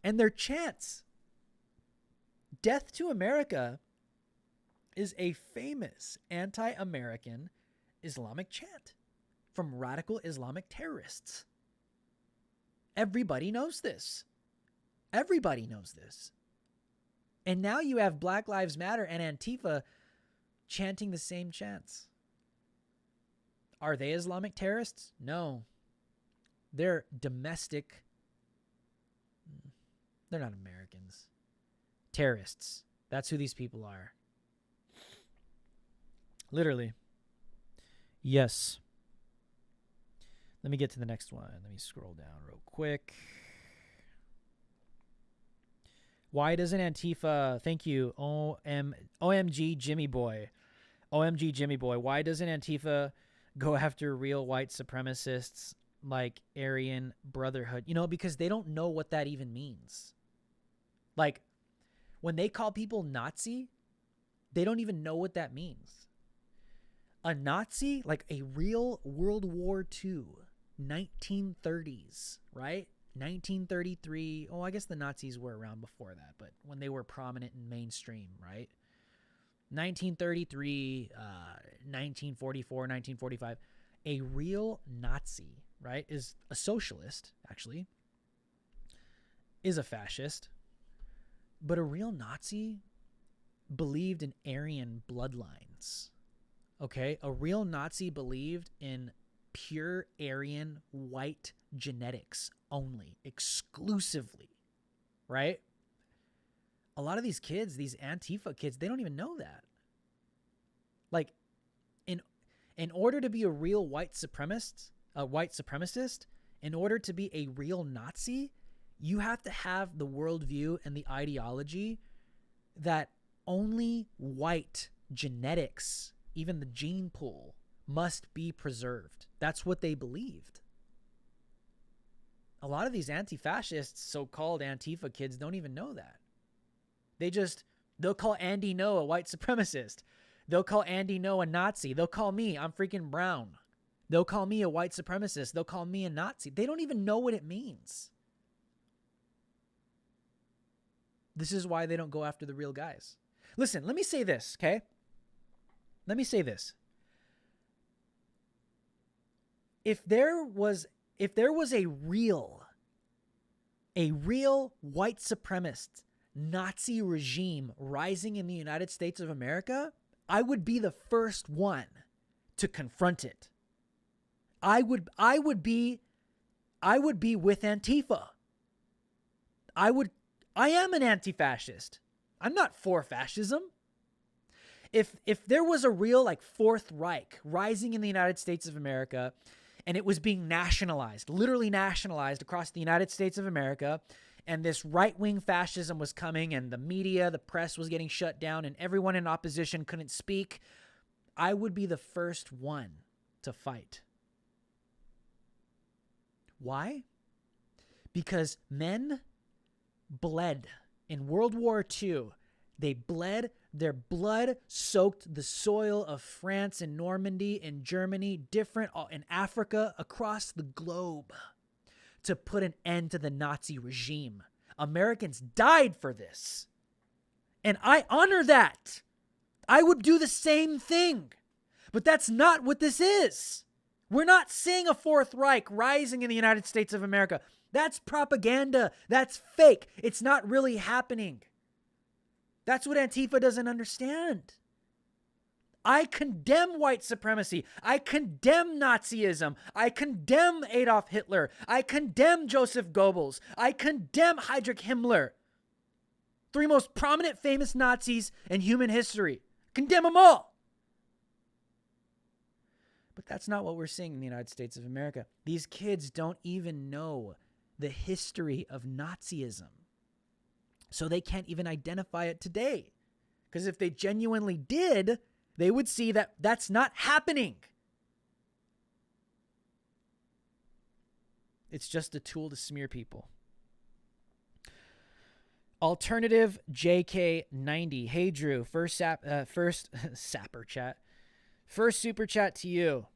and their chants. Death to America is a famous anti-American Islamic chant from radical Islamic terrorists. Everybody knows this. And now you have Black Lives Matter and Antifa chanting the same chants. Are they Islamic terrorists? No. They're domestic. They're not Americans. Terrorists. That's who these people are. Literally. Yes. Let me get to the next one. Let me scroll down real quick. Why doesn't Antifa, thank you, OMG Jimmy Boy. OMG Jimmy Boy. Why doesn't Antifa go after real white supremacists like Aryan Brotherhood? You know, because they don't know what that even means. Like, when they call people Nazi, they don't even know what that means. A Nazi, like a real World War II, 1930s, right? 1933. Oh, I guess the Nazis were around before that, but when they were prominent and mainstream, right? 1933, 1944, 1945, a real Nazi, right, is a socialist, actually, is a fascist, but a real Nazi believed in Aryan bloodlines, okay? A real Nazi believed in pure Aryan white genetics only, exclusively, right? A lot of these kids, these Antifa kids, they don't even know that. Like, in order to be a real white supremacist, in order to be a real Nazi, you have to have the worldview and the ideology that only white genetics, even the gene pool, must be preserved. That's what they believed. A lot of these anti-fascists, so-called Antifa kids, don't even know that. They'll call Andy Ngo a white supremacist. They'll call Andy Ngo a Nazi. They'll call me, I'm freaking brown. They'll call me a white supremacist. They'll call me a Nazi. They don't even know what it means. This is why they don't go after the real guys. Listen, let me say this, okay? Let me say this. If there was a real white supremacist Nazi regime rising in the United States of America, I would be the first one to confront it. I would be with Antifa. I am an anti-fascist. I'm not for fascism. If there was a real like Fourth Reich rising in the United States of America and it was being nationalized, literally nationalized across the United States of America, and this right-wing fascism was coming and the media, the press was getting shut down and everyone in opposition couldn't speak, I would be the first one to fight. Why? Because men bled in World War II. They bled, their blood soaked the soil of France and Normandy and Germany, different in Africa, across the globe, to put an end to the Nazi regime. Americans died for this. And I honor that. I would do the same thing. But that's not what this is. We're not seeing a Fourth Reich rising in the United States of America. That's propaganda. That's fake. It's not really happening. That's what Antifa doesn't understand. I condemn white supremacy. I condemn Nazism. I condemn Adolf Hitler. I condemn Joseph Goebbels. I condemn Heinrich Himmler. Three most prominent famous Nazis in human history. Condemn them all. But that's not what we're seeing in the United States of America. These kids don't even know the history of Nazism. So they can't even identify it today. Because if they genuinely did, they would see that that's not happening. It's just a tool to smear people. Alternative JK90. Hey Drew, first sapper chat. First super chat to you.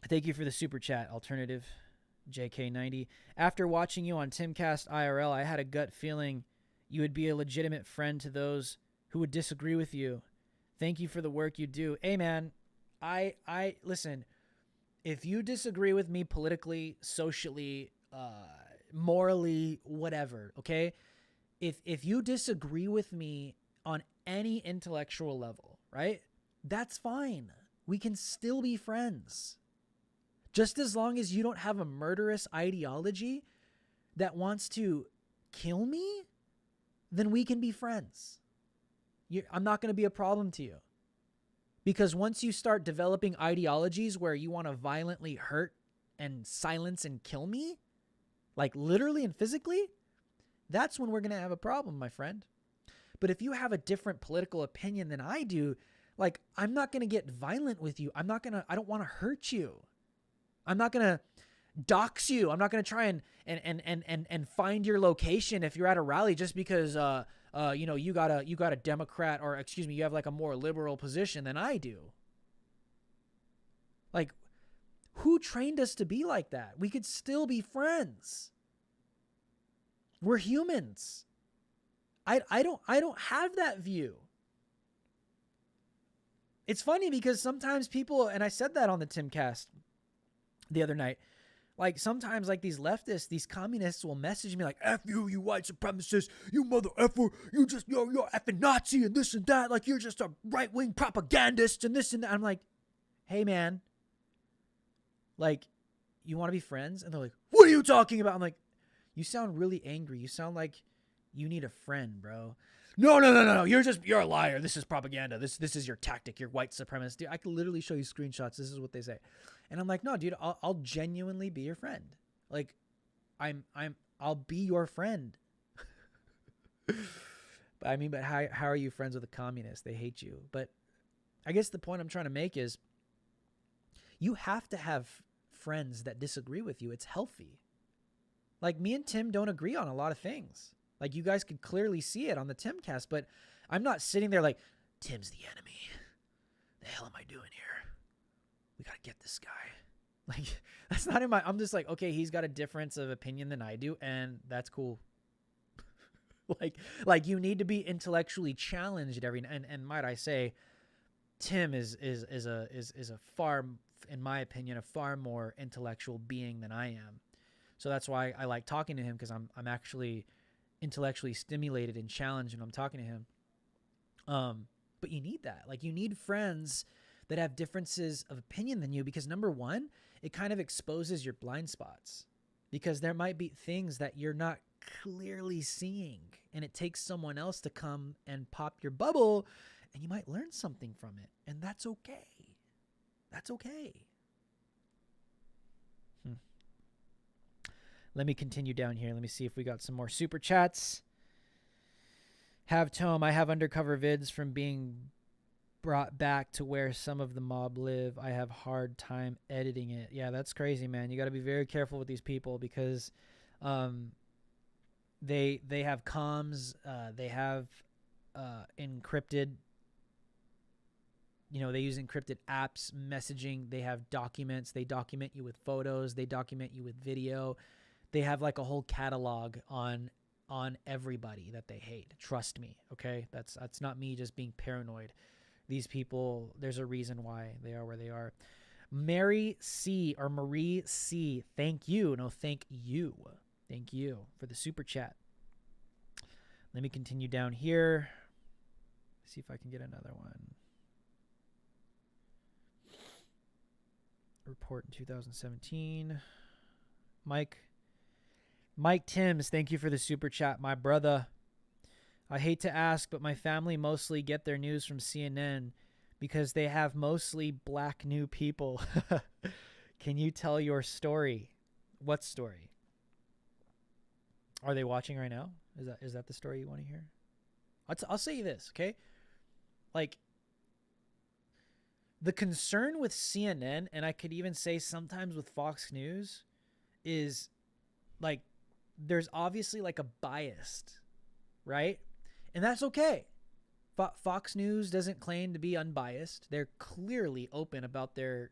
Thank you for the super chat, Alternative JK90. After watching you on Timcast IRL, I had a gut feeling you would be a legitimate friend to those who would disagree with you. Thank you for the work you do. Hey man, I listen, if you disagree with me politically, socially, morally, whatever, okay? If you disagree with me on any intellectual level, right? That's fine. We can still be friends. Just as long as you don't have a murderous ideology that wants to kill me, then we can be friends. I'm not going to be a problem to you. Because once you start developing ideologies where you want to violently hurt and silence and kill me, like literally and physically, that's when we're going to have a problem, my friend. But if you have a different political opinion than I do, like, I'm not going to get violent with you. I don't want to hurt you. I'm not going to dox you. I'm not going to try and find your location if you're at a rally just because, you got a Democrat, or excuse me, you have like a more liberal position than I do. Like, who trained us to be like that? We could still be friends. We're humans. I don't have that view. It's funny because sometimes people, and I said that on the Timcast the other night, like sometimes like these leftists, these communists will message me like, F you, you white supremacist, you mother effer, you're effing Nazi and this and that, like you're just a right-wing propagandist and this and that. I'm like, hey man, like, you want to be friends? And they're like, what are you talking about? I'm like, you sound really angry. You sound like you need a friend, bro. No. You're a liar. This is propaganda. This is your tactic. You're white supremacist. Dude, I could literally show you screenshots. This is what they say. And I'm like, no, dude, I'll genuinely be your friend. Like, I'll be your friend. But how are you friends with a communist? They hate you. But I guess the point I'm trying to make is you have to have friends that disagree with you. It's healthy. Like, me and Tim don't agree on a lot of things. Like, you guys could clearly see it on the Timcast, but I'm not sitting there like, Tim's the enemy. The hell am I doing here? We got to get this guy. Like, that's not in my, I'm just like, okay, he's got a difference of opinion than I do, and that's cool. like you need to be intellectually challenged and might I say, Tim is a far, in my opinion, a far more intellectual being than I am. So that's why I like talking to him, because I'm actually intellectually stimulated and challenged when I'm talking to him. But you need that. Like, you need friends that have differences of opinion than you, because number one, it kind of exposes your blind spots, because there might be things that you're not clearly seeing, and it takes someone else to come and pop your bubble, and you might learn something from it, and that's okay. That's okay. Let me continue down here. Let me see if we got some more super chats. Have Tome, I have undercover vids from being brought back to where some of the mob live. I have hard time editing it. Yeah, that's crazy, man. You got to be very careful with these people, because they have comms, they have encrypted, they use encrypted apps, messaging, they have documents, they document you with photos, they document you with video. They have like a whole catalog on everybody that they hate. Trust me, okay? That's not me just being paranoid. These people, there's a reason why they are where they are. Marie C, thank you. No, thank you. Thank you for the super chat. Let me continue down here. See if I can get another one. Report in 2017. Mike Timms, thank you for the super chat, my brother. I hate to ask, but my family mostly get their news from CNN because they have mostly black new people. Can you tell your story? What story? Are they watching right now? Is that the story you want to hear? I'll say you this, okay? Like, the concern with CNN, and I could even say sometimes with Fox News, is like, there's obviously like a bias, right? And that's okay. Fox News doesn't claim to be unbiased. They're clearly open about their,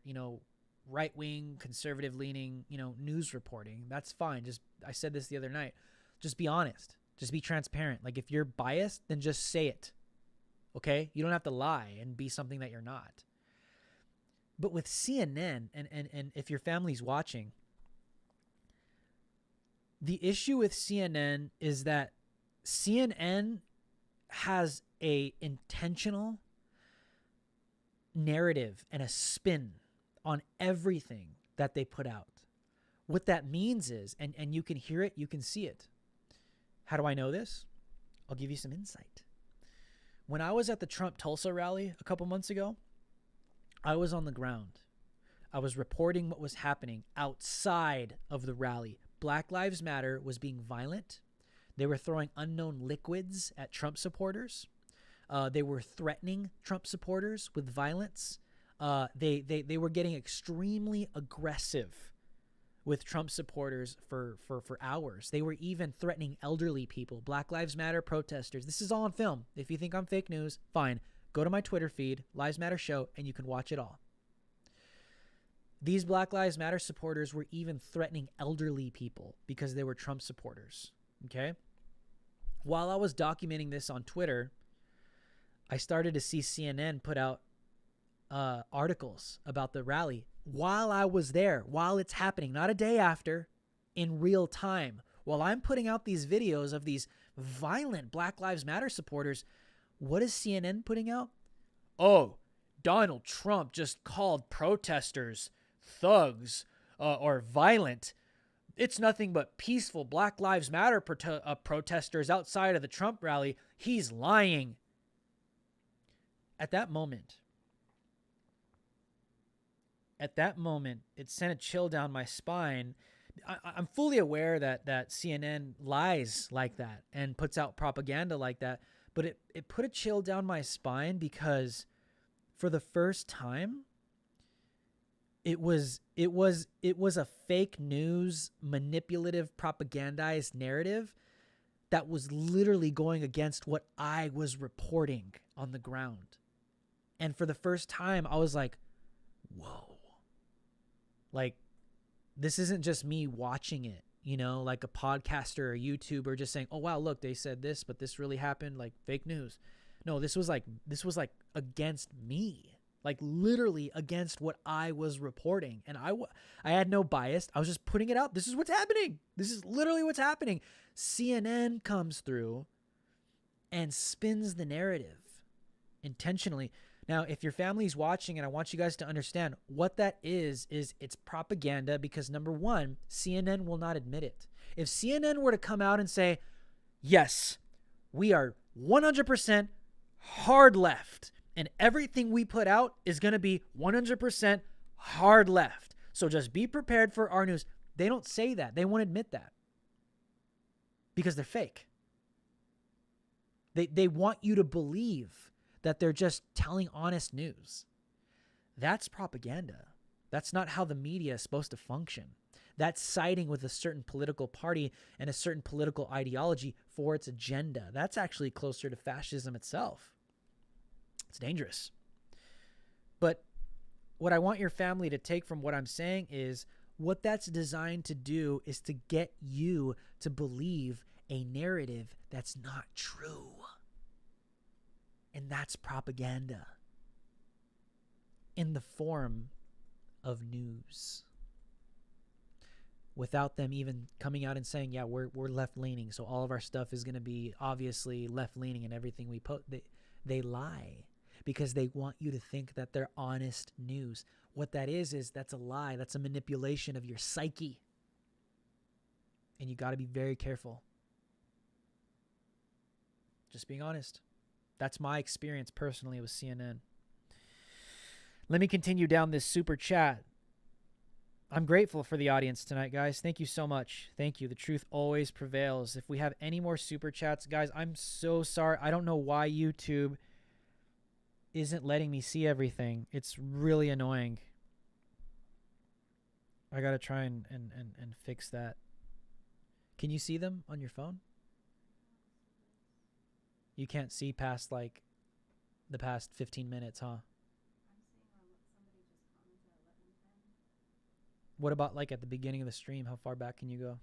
right-wing, conservative-leaning, news reporting. That's fine. I said this the other night. Just be honest. Just be transparent. Like, if you're biased, then just say it. Okay? You don't have to lie and be something that you're not. But with CNN, and if your family's watching, the issue with CNN is that CNN has a intentional narrative and a spin on everything that they put out. What that means is, and you can hear it, you can see it. How do I know this? I'll give you some insight. When I was at the Trump Tulsa rally a couple months ago, I was on the ground. I was reporting what was happening outside of the rally. Black Lives Matter was being violent. They were throwing unknown liquids at Trump supporters. They were threatening Trump supporters with violence. They were getting extremely aggressive with Trump supporters for hours. They were even threatening elderly people, Black Lives Matter protesters. This is all on film. If you think I'm fake news, fine. Go to my Twitter feed, Lives Matter Show, and you can watch it all. These Black Lives Matter supporters were even threatening elderly people because they were Trump supporters, okay? While I was documenting this on Twitter, I started to see CNN put out articles about the rally while I was there, while it's happening, not a day after, in real time. While I'm putting out these videos of these violent Black Lives Matter supporters, what is CNN putting out? Oh, Donald Trump just called protesters thugs or violent. It's nothing but peaceful Black Lives Matter protesters outside of the Trump rally. He's lying. At that moment, it sent a chill down my spine. I'm fully aware that CNN lies like that and puts out propaganda like that, but it put a chill down my spine because for the first time, it was a fake news, manipulative, propagandized narrative that was literally going against what I was reporting on the ground. And for the first time, I was like, whoa. Like, this isn't just me watching it, you know, like a podcaster or YouTuber just saying, oh, wow, look, they said this, but this really happened, like fake news. No, this was like against me, like literally against what I was reporting. And I had no bias. I was just putting it out. This is what's happening. This is literally what's happening. CNN comes through and spins the narrative intentionally. Now, if your family's watching, and I want you guys to understand what that is it's propaganda because, number one, CNN will not admit it. If CNN were to come out and say, yes, we are 100% hard left, and everything we put out is going to be 100% hard left, so just be prepared for our news. They don't say that. They won't admit that because they're fake. They want you to believe that they're just telling honest news. That's propaganda. That's not how the media is supposed to function. That's siding with a certain political party and a certain political ideology for its agenda. That's actually closer to fascism itself. It's dangerous. But what I want your family to take from what I'm saying is what that's designed to do is to get you to believe a narrative that's not true. And that's propaganda in the form of news. Without them even coming out and saying, yeah, we're left-leaning, so all of our stuff is going to be obviously left-leaning and everything we post. They lie because they want you to think that they're honest news. What that is that's a lie. That's a manipulation of your psyche. And you got to be very careful. Just being honest. That's my experience personally with CNN. Let me continue down this super chat. I'm grateful for the audience tonight, guys. Thank you so much. Thank you. The truth always prevails. If we have any more super chats, guys, I'm so sorry. I don't know why YouTube isn't letting me see everything. It's really annoying. I got to try and fix that. Can you see them on your phone? You can't see past like the past 15 minutes, huh? I'm seeing somebody just commented at 11:10. What about like at the beginning of the stream? How far back can you go?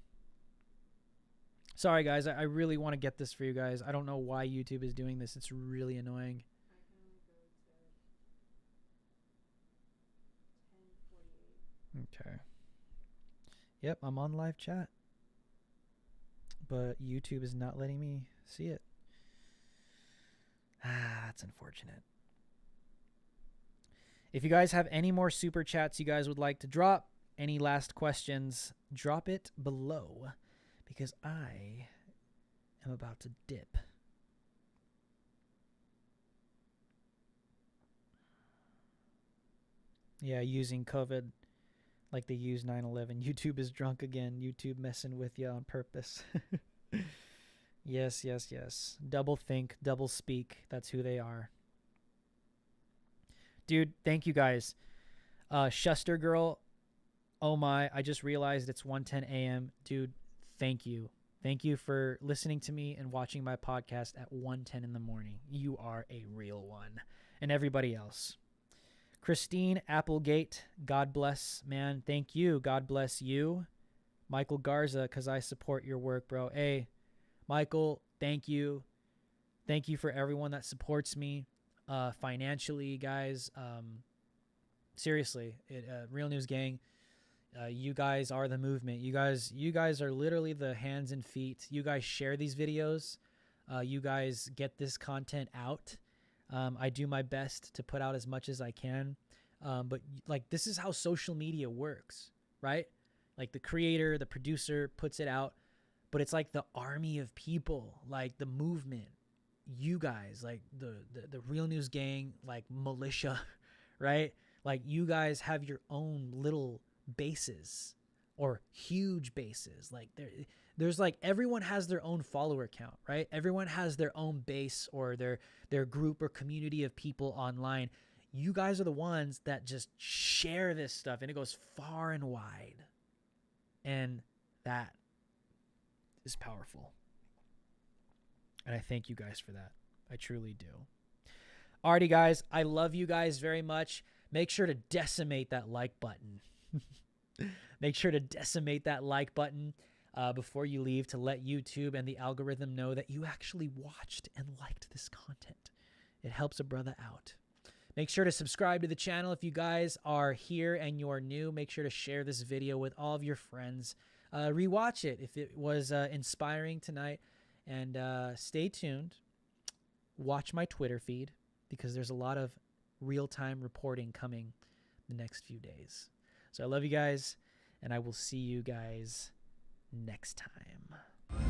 Sorry, guys. I really want to get this for you guys. I don't know why YouTube is doing this. It's really annoying. I can only go to 10:48. Okay. Yep, I'm on live chat. But YouTube is not letting me see it. That's unfortunate. If you guys have any more super chats you guys would like to drop, any last questions, drop it below because I am about to dip. Yeah, using COVID like they use 9/11. YouTube is drunk again. YouTube messing with you on purpose. Yes. Double think, double speak. That's who they are. Dude, thank you guys. Shuster Girl, oh my, I just realized it's 1:10 a.m. Dude, thank you. Thank you for listening to me and watching my podcast at 1:10 in the morning. You are a real one. And everybody else. Christine Applegate, God bless, man. Thank you. God bless you. Michael Garza, because I support your work, bro. Hey, Michael, thank you. Thank you for everyone that supports me financially, guys. Seriously, Real News Gang, you guys are the movement. You guys are literally the hands and feet. You guys share these videos. You guys get this content out. I do my best to put out as much as I can. But like, this is how social media works, right? Like, the creator, the producer puts it out, but it's like the army of people, like the movement, you guys, like the Real News Gang, like militia, right? Like, you guys have your own little bases or huge bases. Like, there's like, everyone has their own follower count, right? Everyone has their own base or their group or community of people online. You guys are the ones that just share this stuff, and it goes far and wide. And that is powerful. And I thank you guys for that. I truly do. Alrighty, guys. I love you guys very much. Make sure to decimate that like button. Make sure to decimate that like button before you leave, to let YouTube and the algorithm know that you actually watched and liked this content. It helps a brother out. Make sure to subscribe to the channel if you guys are here and you're new. Make sure to share this video with all of your friends. Rewatch it if it was inspiring tonight. And stay tuned. Watch my Twitter feed, because there's a lot of real-time reporting coming the next few days. So I love you guys, and I will see you guys next time.